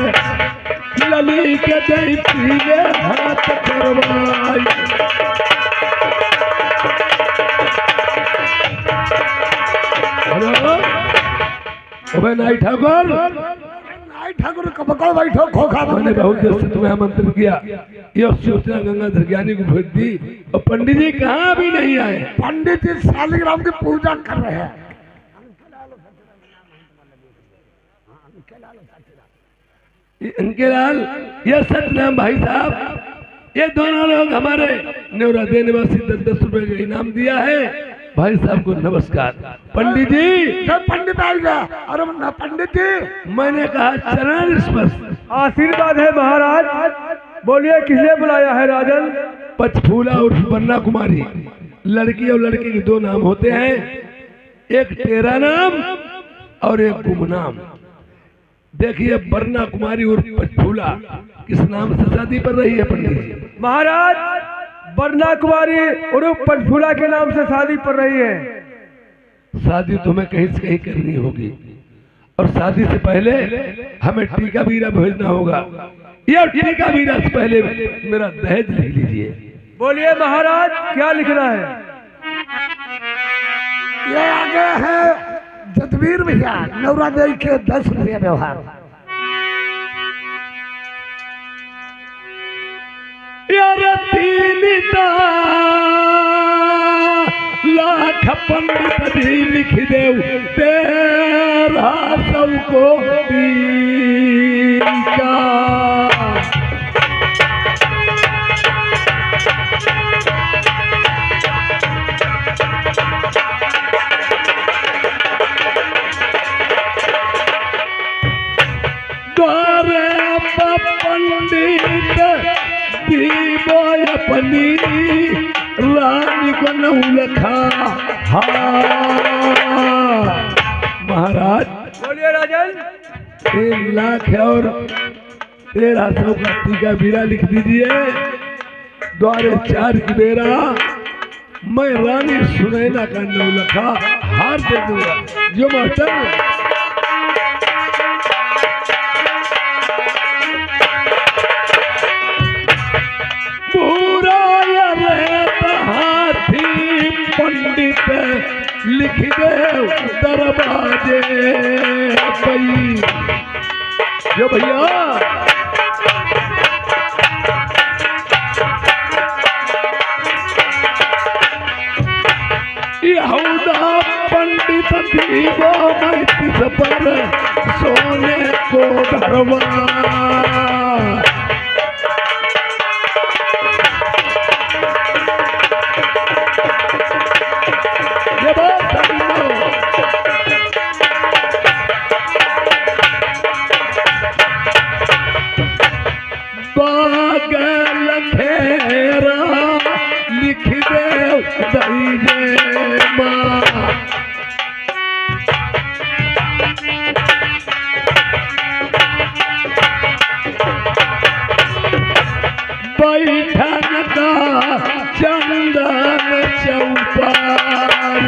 लली के दही पीले हाथ करवाई। हेलो अबे नाई ठाकुर, ठाकुर पकड़ बैठो खोखा। मैंने बहुत देर से तुम्हें आमंत्रित किया, यह सूचना गंगाधर ज्ञानी को भेज दी और पंडित जी कहाँ भी नहीं आए। पंडित जी शालिग्राम की पूजा कर रहे हैं। इनके लाल, यह सतनाम भाई साहब, ये दोनों लोग हमारे नेवरादे निवासी 10-10 रुपए का इनाम दिया है। भाई साहब को नमस्कार। पंडित जी, पंडित आ गया। अरे पंडित जी, मैंने कहा चरण स्पर्श। आशीर्वाद है महाराज। बोलिए किसने बुलाया है राजन? पचफूला और बन्ना कुमारी, लड़की और लड़के के 2 नाम होते हैं, एक तेरा नाम और एक गुमनाम। देखिए बन्ना कुमारी और पचफूला किस नाम से शादी कर रही है पंडित जी? महाराज, बन्ना कुमारी और पचफूला के नाम से शादी पड़ रही है। शादी तुम्हें कहीं से कहीं करनी होगी और शादी से पहले हमें टीका बीरा भेजना होगा। यह टीका बीरा से पहले मेरा दहेज लिख लीजिए। बोलिए महाराज, क्या लिखना है? ये आगे है जदवीर भैया, नवरादेवी के 10 रुपया व्यवहार। यार 3 लाख पंडित भी लिख दे, तेरा सबको टीका। पंडित दीबो अपनी रानी को नौलखा। महाराज, बोलिए राजन। 3 लाख और 1300 का टीका बीरा लिख दीजिए। द्वारे 4 की बेरा मैं रानी सुनैना का नौलखा हार दे दूंगा। जो मास्टर लिख दे दरवाजे पई यो भैया यहूदा पंडित दीवो मैतिस पर सोने को धरवा ये बात समझो बागल खेरा लिख दे दईजे माँ बैठन का चंदन चौपाल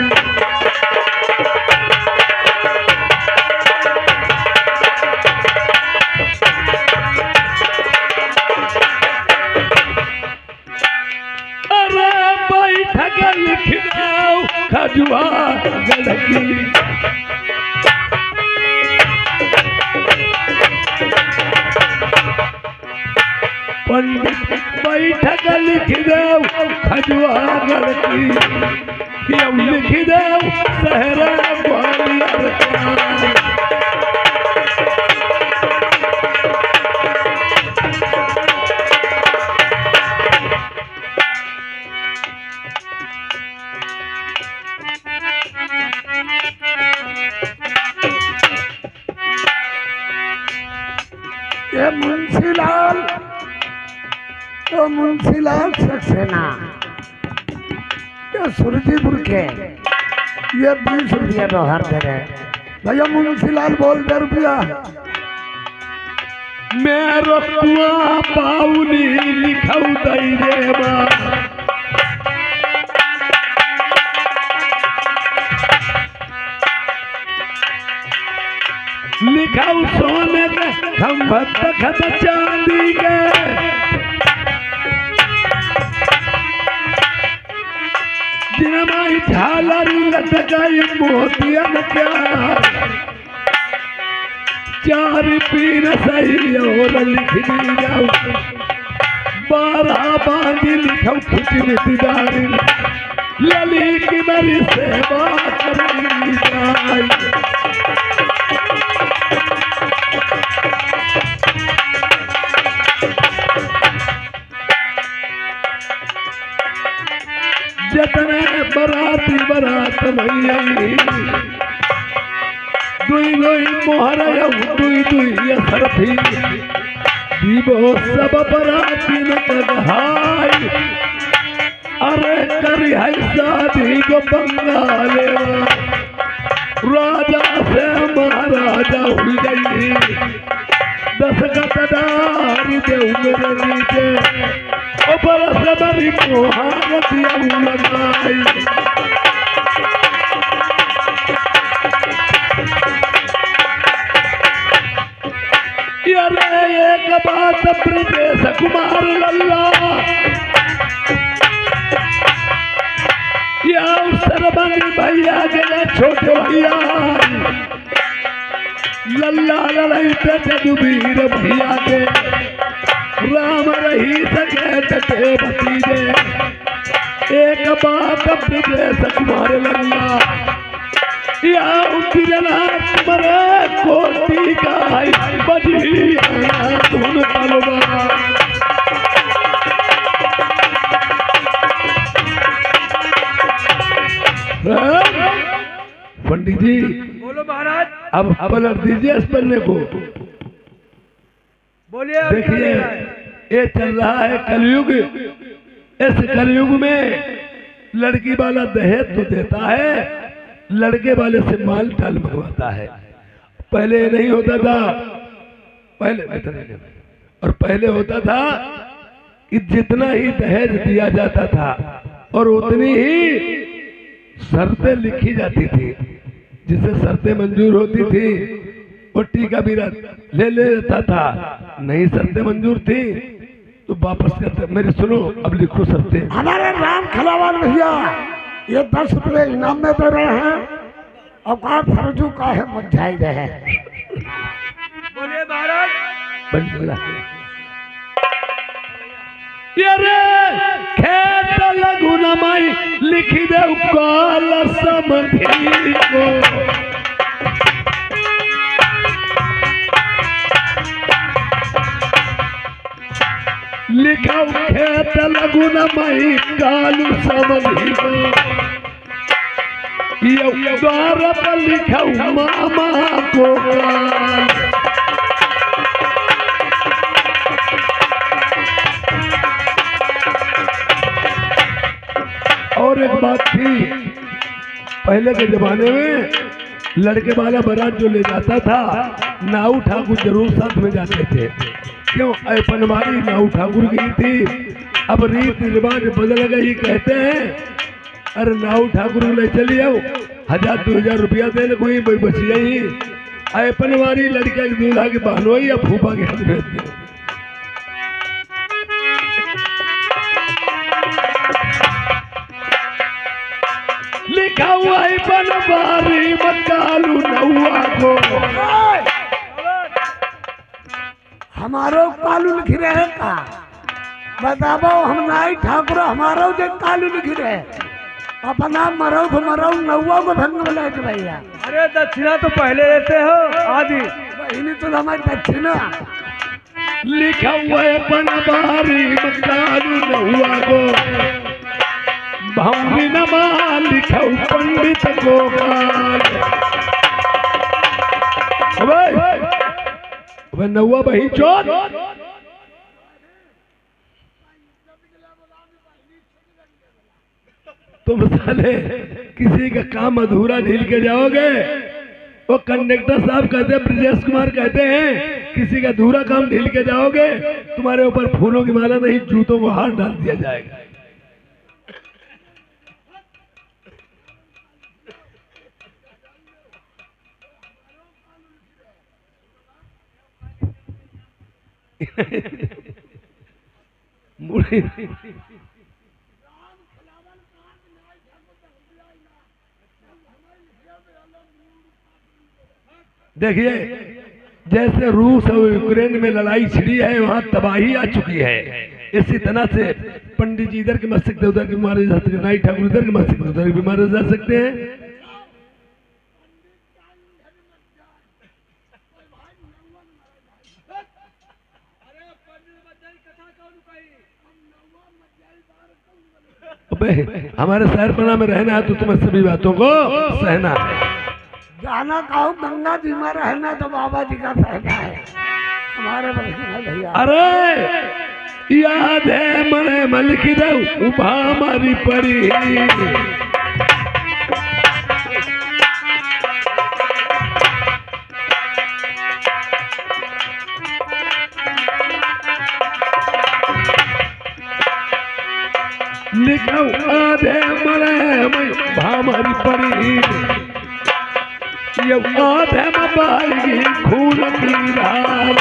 अरे बैठक लिख दो खजुआ गलकी पंडित बैठक लिख दो खजुआ गलकी यौ लिख दो सहरा ग्वालियर का ये मुंशीलाल सक्सेना ये सुरजीपुर के ये 20 रुपया व्यवहार दे रहे भैया। मुंशीलाल बोल 10 रुपया। मैं रखुआ पाउनी लिखऊ दई रे बा लिखाऊ सोने के खंभत खत चांदी के जिनमाई झालरी लटकाई मोतियन क्या 4 पीर सही और लिख दी जाऊ 12 बांधी लिखाऊ खिच मितदारी लली की मेरी सेवा करी जाई जतने बराती बरात भैया दुई दुई मोहर दुई दुई सरफी दीबो सब बराती न तगहाई अरे करी है शादी को बंगाले राजा से महाराजा हुई गई 10 गतदार देव मेरे नीचे बरस बरी मोहब्बत लगाई अरे एक बात ब्रजेश कुमार लल्ला या सरबंग भैया गए छोटे भैया लल्ला लड़ाई पे जगबीर भैया के राम रही सके तटे भतीजे एक बात ब्रजेश कुमार लल्ला या उजनाथ मरे कोटी का बजी धुन तलवा पंडित जी बोलो महाराज। अब पलट दीजिए इस पन्ने को। बोलिए। देखिए ये चल रहा है कलयुग। इस कलयुग में लड़की वाला दहेज तो देता है, लड़के वाले से माल टाल मंगवाता है। पहले नहीं होता था, और पहले होता था कि जितना ही दहेज दिया जाता था और उतनी ही शर्तें लिखी जाती थी। जिसे शर्तें मंजूर होती थी वो टीका भी ले लेता था, नहीं शर्तें मंजूर थी तो वापस करते। मेरी सुनो, अब लिखो शर्तें। हमारे राम खलावान भैया ये 10 रुपये इनाम में दे रहे हैं। औकात फर्जू का है मुझाई रहे। बोले महाराज। बोला यारे खेत लगुना माई लिखी दे काल समधी को लिखाओ खेत लगुना माई कालू समधी को ये द्वार पर लिखाओ मामा को और एक बात थी, पहले के जमाने में लड़के वाला बारात जो ले जाता था नाऊ ठाकुर जरूर साथ में जाते थे। क्यों? पनवारी नाऊ ठाकुर की थी। अब रीत रिवाज बदल गई। कहते हैं अरे नाऊ ठाकुर ले चलिए 1000-2000 रुपया दे कोई बचिया ही पनवारी लड़के के दूल्हा के बहनों या फूफा के हाथ भेज दे। लिखा हुआ है पनवारी मकालू नौआ को हमारो कालू लिख रहे का बताबो। हम नाई ठाकुर हमारो जो कालू लिख रहे अपना मरो नौआ को भंग बोला भैया। अरे दक्षिणा तो पहले लेते हो आदि। बहनी तो हमारी दक्षिणा। लिखा हुआ है पनवारी मकालू नौआ को भावनी नमा लिखा पंडित गोपाल। अबे नौआ बही चोर तुम साले किसी का काम अधूरा ढील के जाओगे। वो कंडक्टर साहब कहते हैं, ब्रजेश कुमार कहते हैं किसी का अधूरा काम ढील के जाओगे तुम्हारे ऊपर फूलों की माला नहीं जूतों को हाथ डाल दिया जाएगा। देखिए जैसे रूस और यूक्रेन में लड़ाई छिड़ी है वहां तबाही आ चुकी है। इसी तरह से पंडित जी इधर के मस्तिष्क उधर के मारे जा सकते हैं, नाई ठाकुर इधर के मस्तिष्क उधर भी मारे जा सकते हैं। हमारे शहरपना में रहना है तो तुम्हें सभी बातों को सहना है। जाना कहो गंगा जी में रहना तो बाबा जी का सहना है हमारे भैया। अरे याद है मने मल की उभा मारी पड़ी लिखो आधे मरे भामारी पड़ी ये आधे मबाई खून की धार।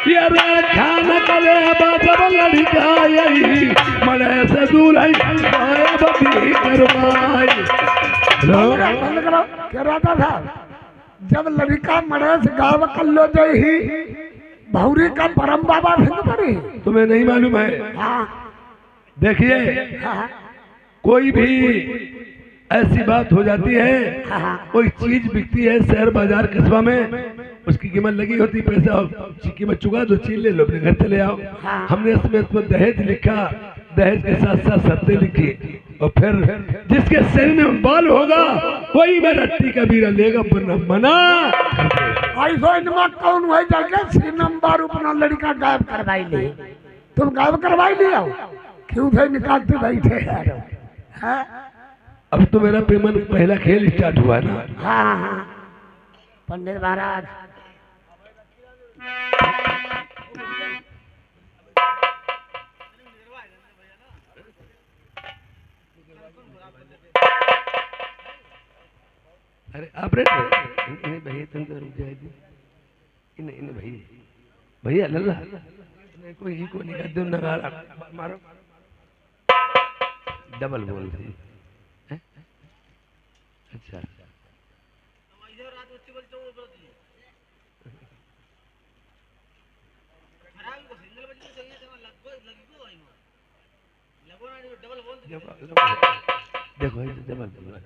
ये रे खाना करे जब लड़का यही मरे से दूल्हा बदी करवाई। बंद करो क्या रहता था जब लड़का मरे से गाँव कल्लो ही भौरी का परम बाबा भिंग पड़ी। तुम्हें नहीं मालूम है? हाँ देखिए हाँ कोई भी ऐसी बात हो जाती है, कोई चीज बिकती है शहर बाजार कस्बा में, उसकी कीमत लगी होती पैसा कीमत चुका दो चीज ले लो अपने घर चले आओ। हमने इसमें दहेज लिखा, दहेज के साथ साथ शर्तें लिखी और फिर जिसके शरीर में बाल होगा वही मेरा टीका बीरा लेगा वरना मना। ऐसा इनमें कौन हो जाएगा सी नंबर अपना लड़का गायब करवाई ले। तुम गायब करवाई लिया क्यों थे निकालते बैठे हैं? अब तो मेरा पेमेंट पहला खेल स्टार्ट हुआ है ना। हाँ हाँ पंडित महाराज अरे ऑपरेटर भैया तुम तो रुक जाएगी इन भैया लल्ला कोई ही को निकाल दो नगाड़ा मारो डबल बोल रही है। अच्छा देखो डबल बोल रहा है।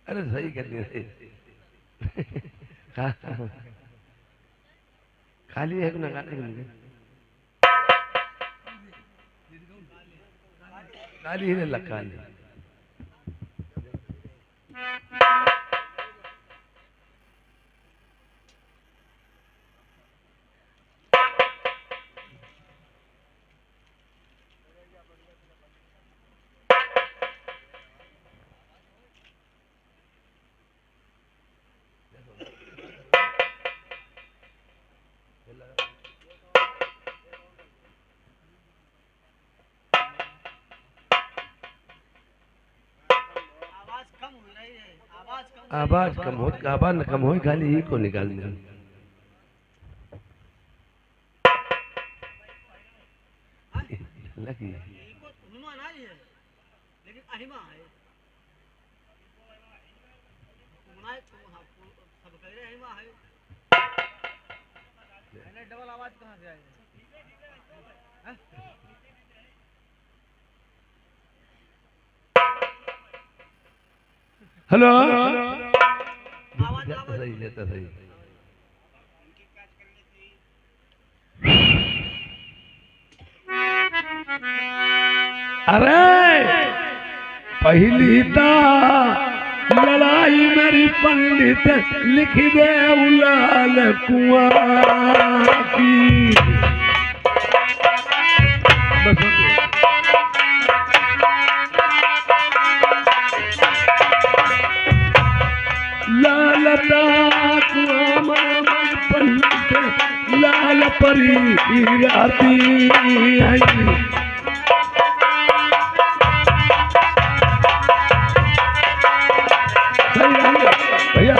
अरे सही कर दिया खाली है ना खाली ही नहीं लगा आवाज कम हो खाली ही को निकाल दे। लगी डबल आवाज कहाँ से आएगी? हेलो सही लेता सही। अरे पहली लड़ाई मेरी पंडित लिख दे उलाल कुआं की। लालता कुआं पंडित लाल परी राती आई। भैया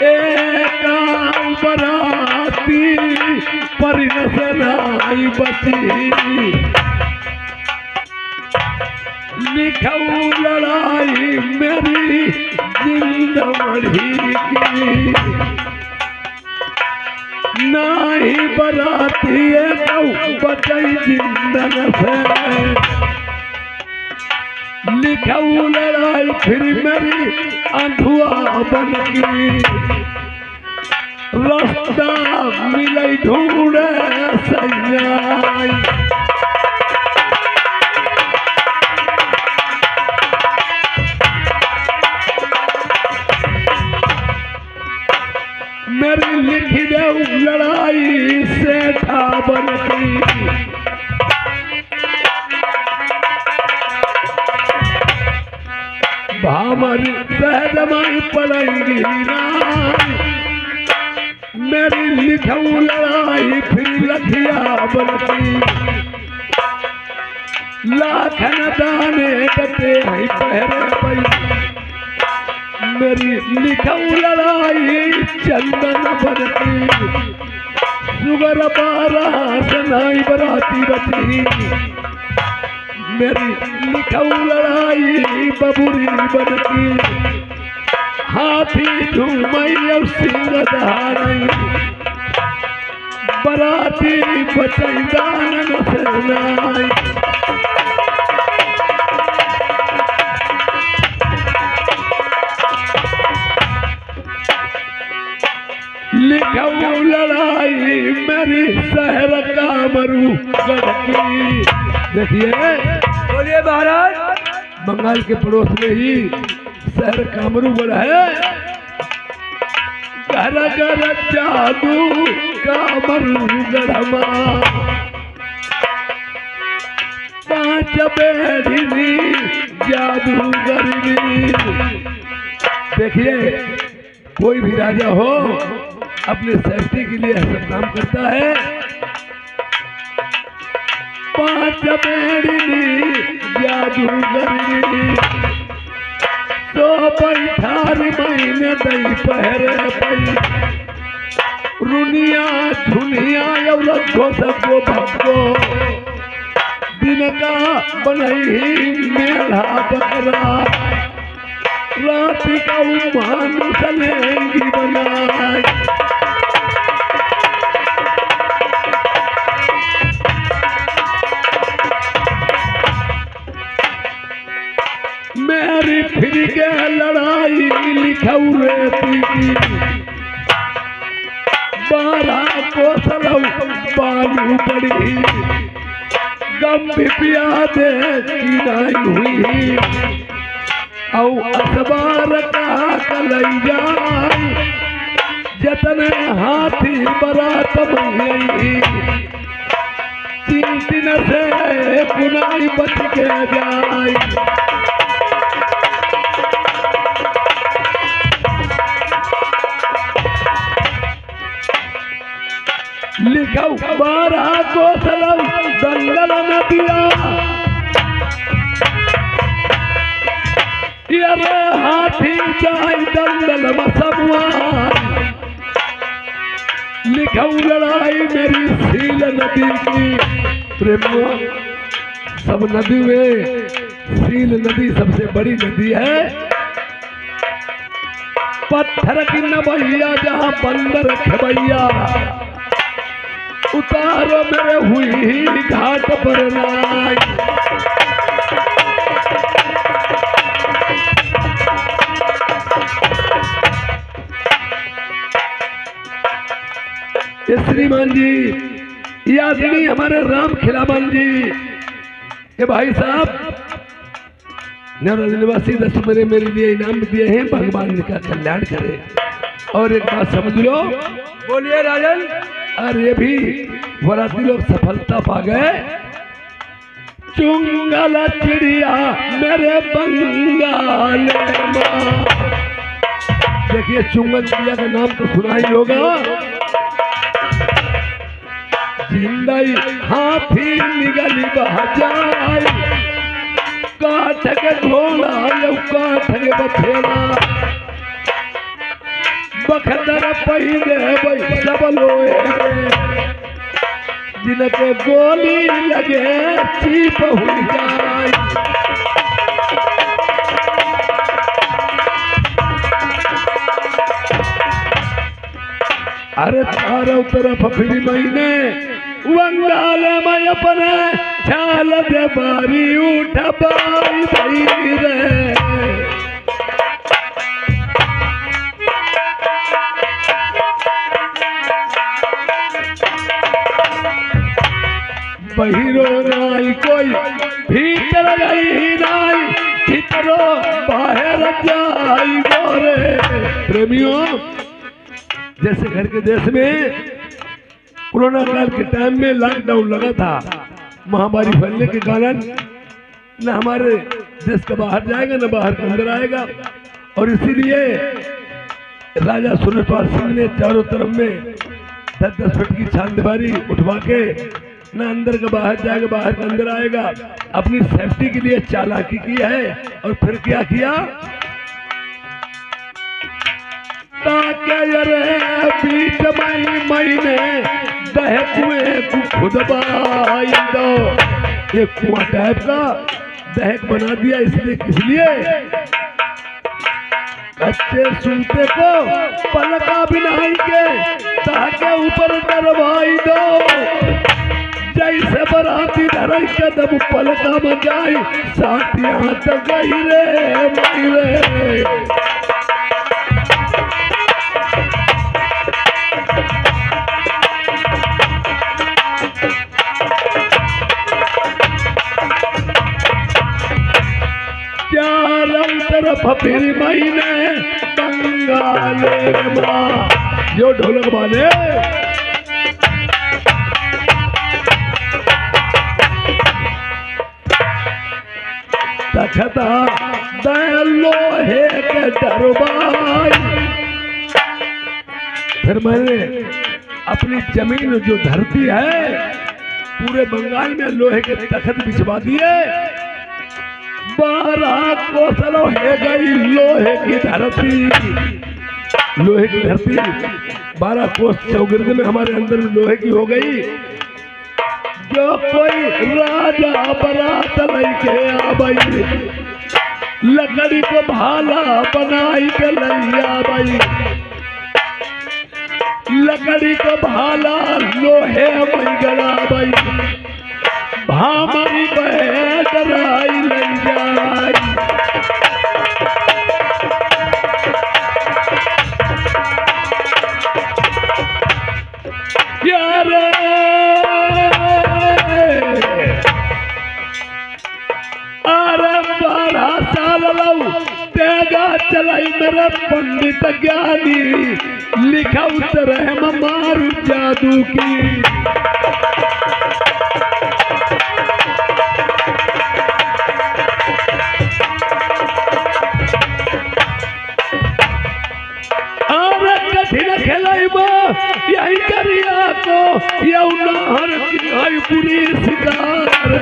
एक बराती पर नजराई बची लिखऊ लड़ाई मेरी जिंदगी की। नाही बराती बचई जिंदन से लिखऊ लड़ाई फिर मेरी अंधुआ बन गई। रास्ता मिले ढूंढे सैयाई। मेरी लिखी दे लड़ाई से था बन गई। भामरी सहजमाई पड़ेगी मेरी लिखऊ लड़ाई फिर लखिया बनती। लाखन दाने कटे हैं पहरे पई मेरी लिखऊ लड़ाई चंदन बनती। सुगर 12 सनाई बराती बची मेरी लिखऊ लड़ाई बबुरी बनती। हाथी झूमई सिंह दहाड़ई बराती बचई दानन सेनाई। लिखऊ लड़ाई मेरी शहर का मरू गढ़की। देखिए बोलिए महाराज। बंगाल के पड़ोस में ही शहर कामरू बड़ा है। घर घर जादू कामरू गढ़मा 5 बेड़ी जादूगरनी। देखिए कोई भी राजा हो अपने सेफ्टी के लिए सब काम करता है। पांच बेड़ी जादूगरी तो बैठार महीने दई पहरे पई रुनिया धुनिया रखो सबको भक्को दिन का बनई मेला बकरा रात का उमान चलेंगी बनाई मेरी फिर के लड़ाई लिखऊ रेती की 12 कोसलऊ बालू पड़ी गम भी पिया दे की नहीं हुई औ अखबार का कलैया जतने हाथी बरात मई 3 दिन से पुनाई बच के जाई लिखऊ 12 कोसलऊ दंगल नदिया अरे हाथी जाय दंगल मसमुआन लिखऊ लड़ाई मेरी सील नदी की प्रेमियों सब नदी में सील नदी सबसे बड़ी नदी है पत्थर की नबैया जहाँ बंदर खबैया उतारो मेरे हुई घाट पर नाई श्रीमान जी यादनी हमारे राम खिलावन जी ये भाई साहब निवासी 10 मेरे लिए इनाम दिए हैं भगवान इनका कल्याण करे और एक बात समझ लो बोलिए राजन। और ये भी वराती लोग सफलता पा गए चुंगल चिड़िया मेरे बंगाल माँ देखिए चुंगल चिड़िया का नाम तो सुना ही होगा जिंदई हाथी निगली बहजाई काठ के घोड़ा यौ काठ के बछेड़ा बखदर पहले वही सब लोए जिनके गोली लगे चीप हुई जाए अरे चारों तरफ फिर महीने वंगाल में अपने ख्याल दे बारी उठ बाई भाई रे बहिरो नाई कोई भीतर गई नाई भीतरो बाहर जाई गोरे प्रेमियों जैसे घर के देश में कोरोना काल के टाइम में लॉकडाउन लगा था महामारी फैलने के कारण न हमारे देश का बाहर जाएगा न बाहर का अंदर आएगा और इसीलिए राजा सूरजपाल सिंह ने चारों तरफ में 10-10 फुट की छानदीवारी उठवा के न अंदर का बाहर जाएगा बाहर का अंदर आएगा अपनी सेफ्टी के लिए चालाकी की है और फिर क्या किया ताकि बीच महीने दह कुएं को खुद बाई दो एक कुआं टाइप का दहक बना दिया इसलिए किस लिए कच्चे सूते को पलका बिनाई के ताकि ऊपर दरवाई दो जैसे बराती धरई कदम पलका बजाई साथी हाथ गई रे मई तरफ फिर महीने बंगाले माँ जो ढोलक वाले तखता लोहे के दरबार फिर मैंने अपनी जमीन जो धरती है पूरे बंगाल में लोहे के तख्त बिछवा दिए। 12 कोसलों है गई लोहे की धरती, लोहे की धरती 12 कोस चौगिर्द में हमारे अंदर में लोहे की हो गई। जो कोई राजा बरात लेके आबई, लकड़ी को भाला बनाई के लैया बई, लकड़ी को भाला लोहे में गड़ा बई, भामरी बैठ राई ले जाई। अरे 12 साल लऊ तेगा चलाई मेरे पंडित ज्ञानी, लिखा उतर मारू जादू की। यही करिया को यौनाहर की आई बुरी शिकार,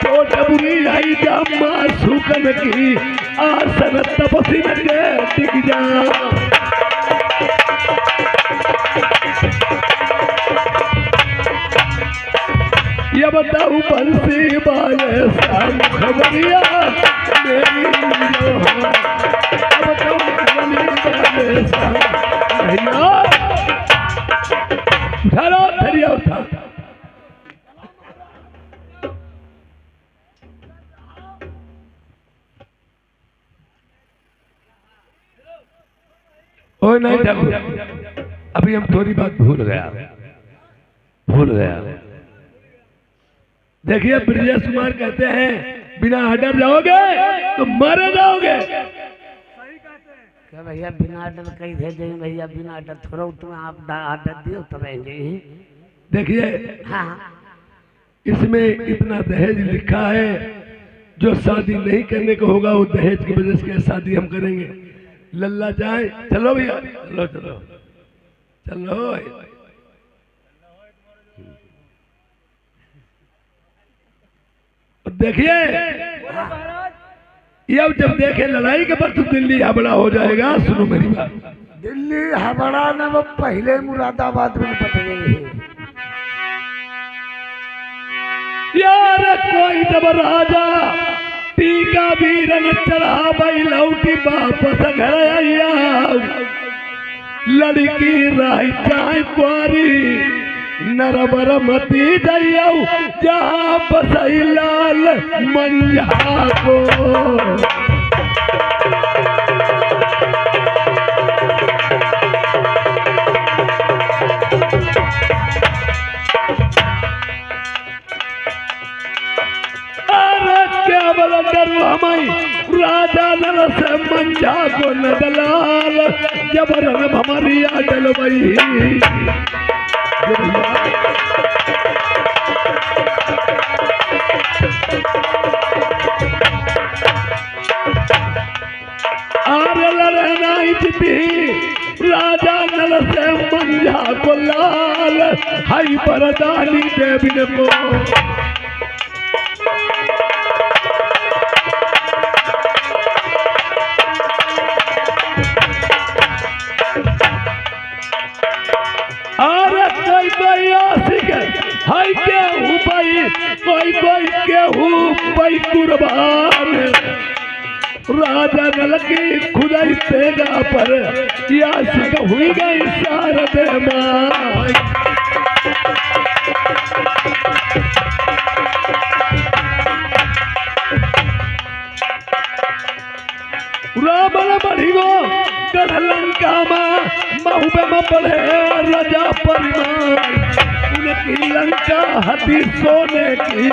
छोट बुरी आई जामा सुकन की आसन तपसी में दिख जा। ये बताऊ बंसी बाले शाम खबरिया मेरी बताऊ बंसी बाले शाम उठा धरिया उठा। ओ नहीं ठाकुर, अभी हम थोड़ी बात भूल गया। देखिए ब्रजेश कुमार कहते हैं बिना आर्डर जाओगे तो मारे जाओगे। क्या भैया बिना आर्डर कहीं भेजे भैया, बिना आर्डर थोड़ा तुम्हें आप आर्डर दियो तब रहेंगे। देखिए हाँ इसमें इतना दहेज लिखा है, जो शादी नहीं करने को होगा वो दहेज की वजह से शादी हम करेंगे। लल्ला जाए, चलो भैया चलो चलो चलो। देखिए ये जब देखे लड़ाई के पर तो दिल्ली हावड़ा हो जाएगा। सुनो मेरी बात, दिल्ली हावड़ा ने वो पहले मुरादाबाद में पट गई है। यार कोई जब राजा टीका वीरन चढ़ा भाई लौटी वापस घर आया, लड़की राही चाहे कुआरी नरबर मती जइयऊ जहाँ बसई लाल मंझा को। अरे क्या बोला डरू हमारी राजा नर से मंझा को न दलाल, जबरन हमारी डल वही। राजा नल से मंझा को लाल, हाई बरदानी देवी को। हाय केहू भाई कोई केहू भाई कुर्बान, राजा नल की खुदाई तेगा पर यासिक हुई गई शारद माई। रावण बढ़िगो गढ़ लंका में महुबे में बढ़े राजा परिमाण, उनकी लंका हती सोने की,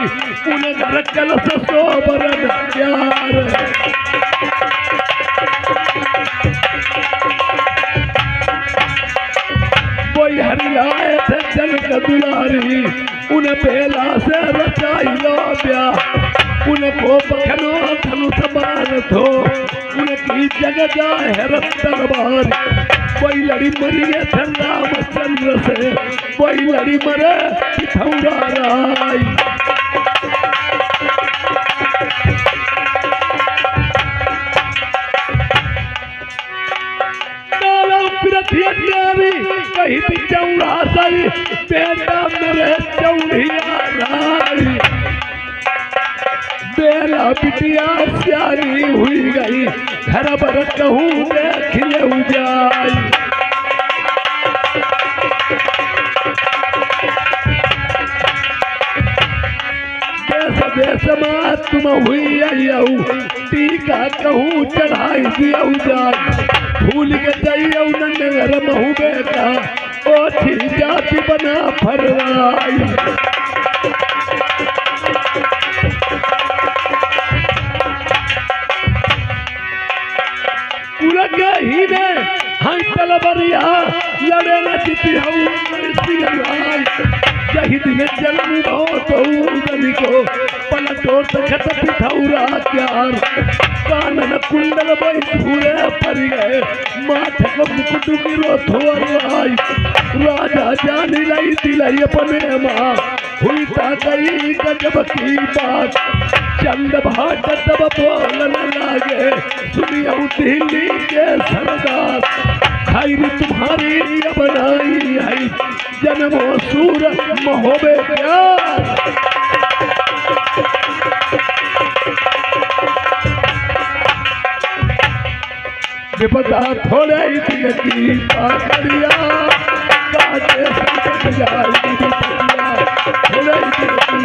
उन घर कलश सोबरन प्यार। कोई हरियाए थे जनक दुलारी, उन बेला से रचाई लो ब्याह, उनको बखनो धनुष बाण थो, उनकी जग जाए रत्तरबार। वही लड़ी मरी है रामचंद्र से, वही लड़ी मरे पिथौरा राय। कहीं भी चौड़ा सही बेटा मेरे चौड़िया राय। बेला बिटिया सियारी हुई गई, घर पर कहूँ देखिए उजाई। देश देश में तुम हुई आऊ, टीका कहूँ चढ़ाई दिया उजाई। भूल के जाइए नंगर महू बेटा, ओछी जाति बना फरवाई। ही ने हाई तलबरिया लड़े न चिति यही दिन जन्म हो तो गली को पलटो तखत पिथौरा प्यार। कानन कुंडल बई धूले पर गए, माथे को मुकुट गिरो थोराई। राजा जानी लाई दिलाई अपने माँ, हुई ता गई गजब की बात। चंद भाट तब बोलन लागे, सुनियो दिल्ली के सरदार। खैर तुम्हारी बनाई है, जन्मो सूर महोबे प्यार। विपदा थोड़े ही दिन की पाकड़िया, काटे संकट जाई विपतिया, थोड़े ही दिन की।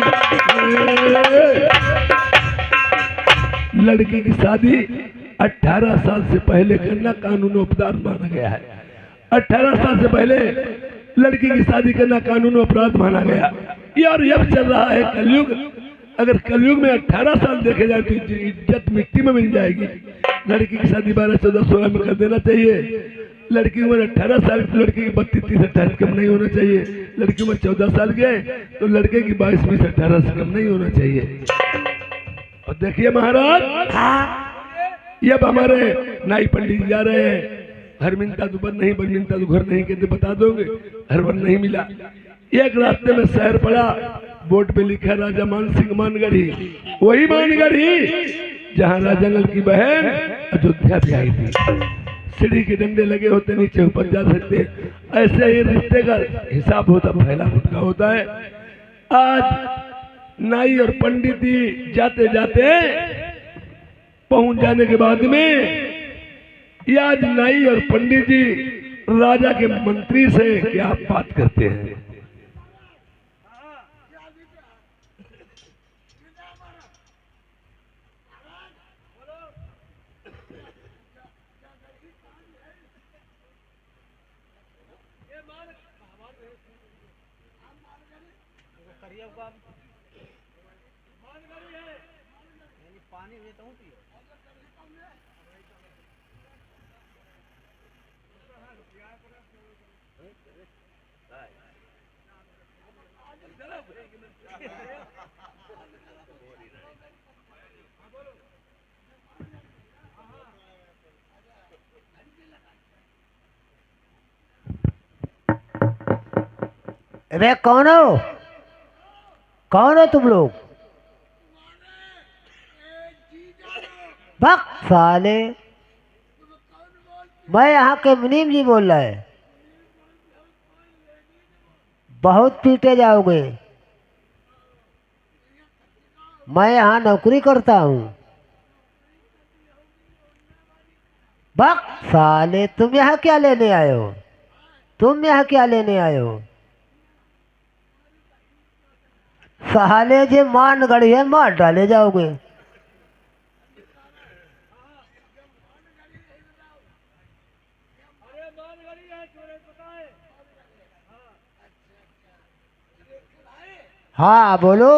लड़की की शादी 18 साल से पहले करना कानून अपराध माना गया है। 18 साल से पहले लड़की की शादी करना कानून अपराध माना गया। यार अब चल रहा है कलयुग। अगर कलयुग में 18 साल देखे जाए तो इज्जत मिट्टी में मिल जाएगी। लड़की की शादी 12, 14, 16 में कर देना चाहिए। लड़की की उम्र 18 साल की, लड़की की 32, 30, 28 कम नहीं होना चाहिए। लड़की उम्र 14 साल की है तो लड़के की 22, 20, 18 से कम नहीं होना चाहिए। और देखिए महाराज, ये अब हमारे नाई पंडित जी जा रहे हैं। हर मिनता तो बन नहीं, बन मिनता तो घर नहीं, कहते बता दोगे, हर वन नहीं मिला। एक रास्ते में शहर पड़ा, बोर्ड पे लिखा राजा मान सिंह मानगढ़ी। वही मानगढ़ी जहाँ राजा नल की बहन अयोध्या भी आई थी। सीढ़ी के डंडे लगे होते, नीचे ऊपर जा सकते। ऐसे ही रिश्ते का हिसाब होता, फैला फुटका होता है। आज नाई और पंडित जी जाते जाते पहुंच जाने के बाद में आज नाई और पंडित जी राजा के मंत्री से क्या बात करते हैं। अरे कौन हो, कौन हो तुम लोग? भक्त साले, मैं यहाँ के मुनीम जी बोल रहा है। बहुत पीटे जाओगे। मैं यहाँ नौकरी करता हूँ। भक्त साले, तुम यहाँ क्या लेने आए हो? तुम यहाँ क्या लेने आए हो? साले जे मान गढ़ी है, मार डाले जाओगे। हाँ बोलो।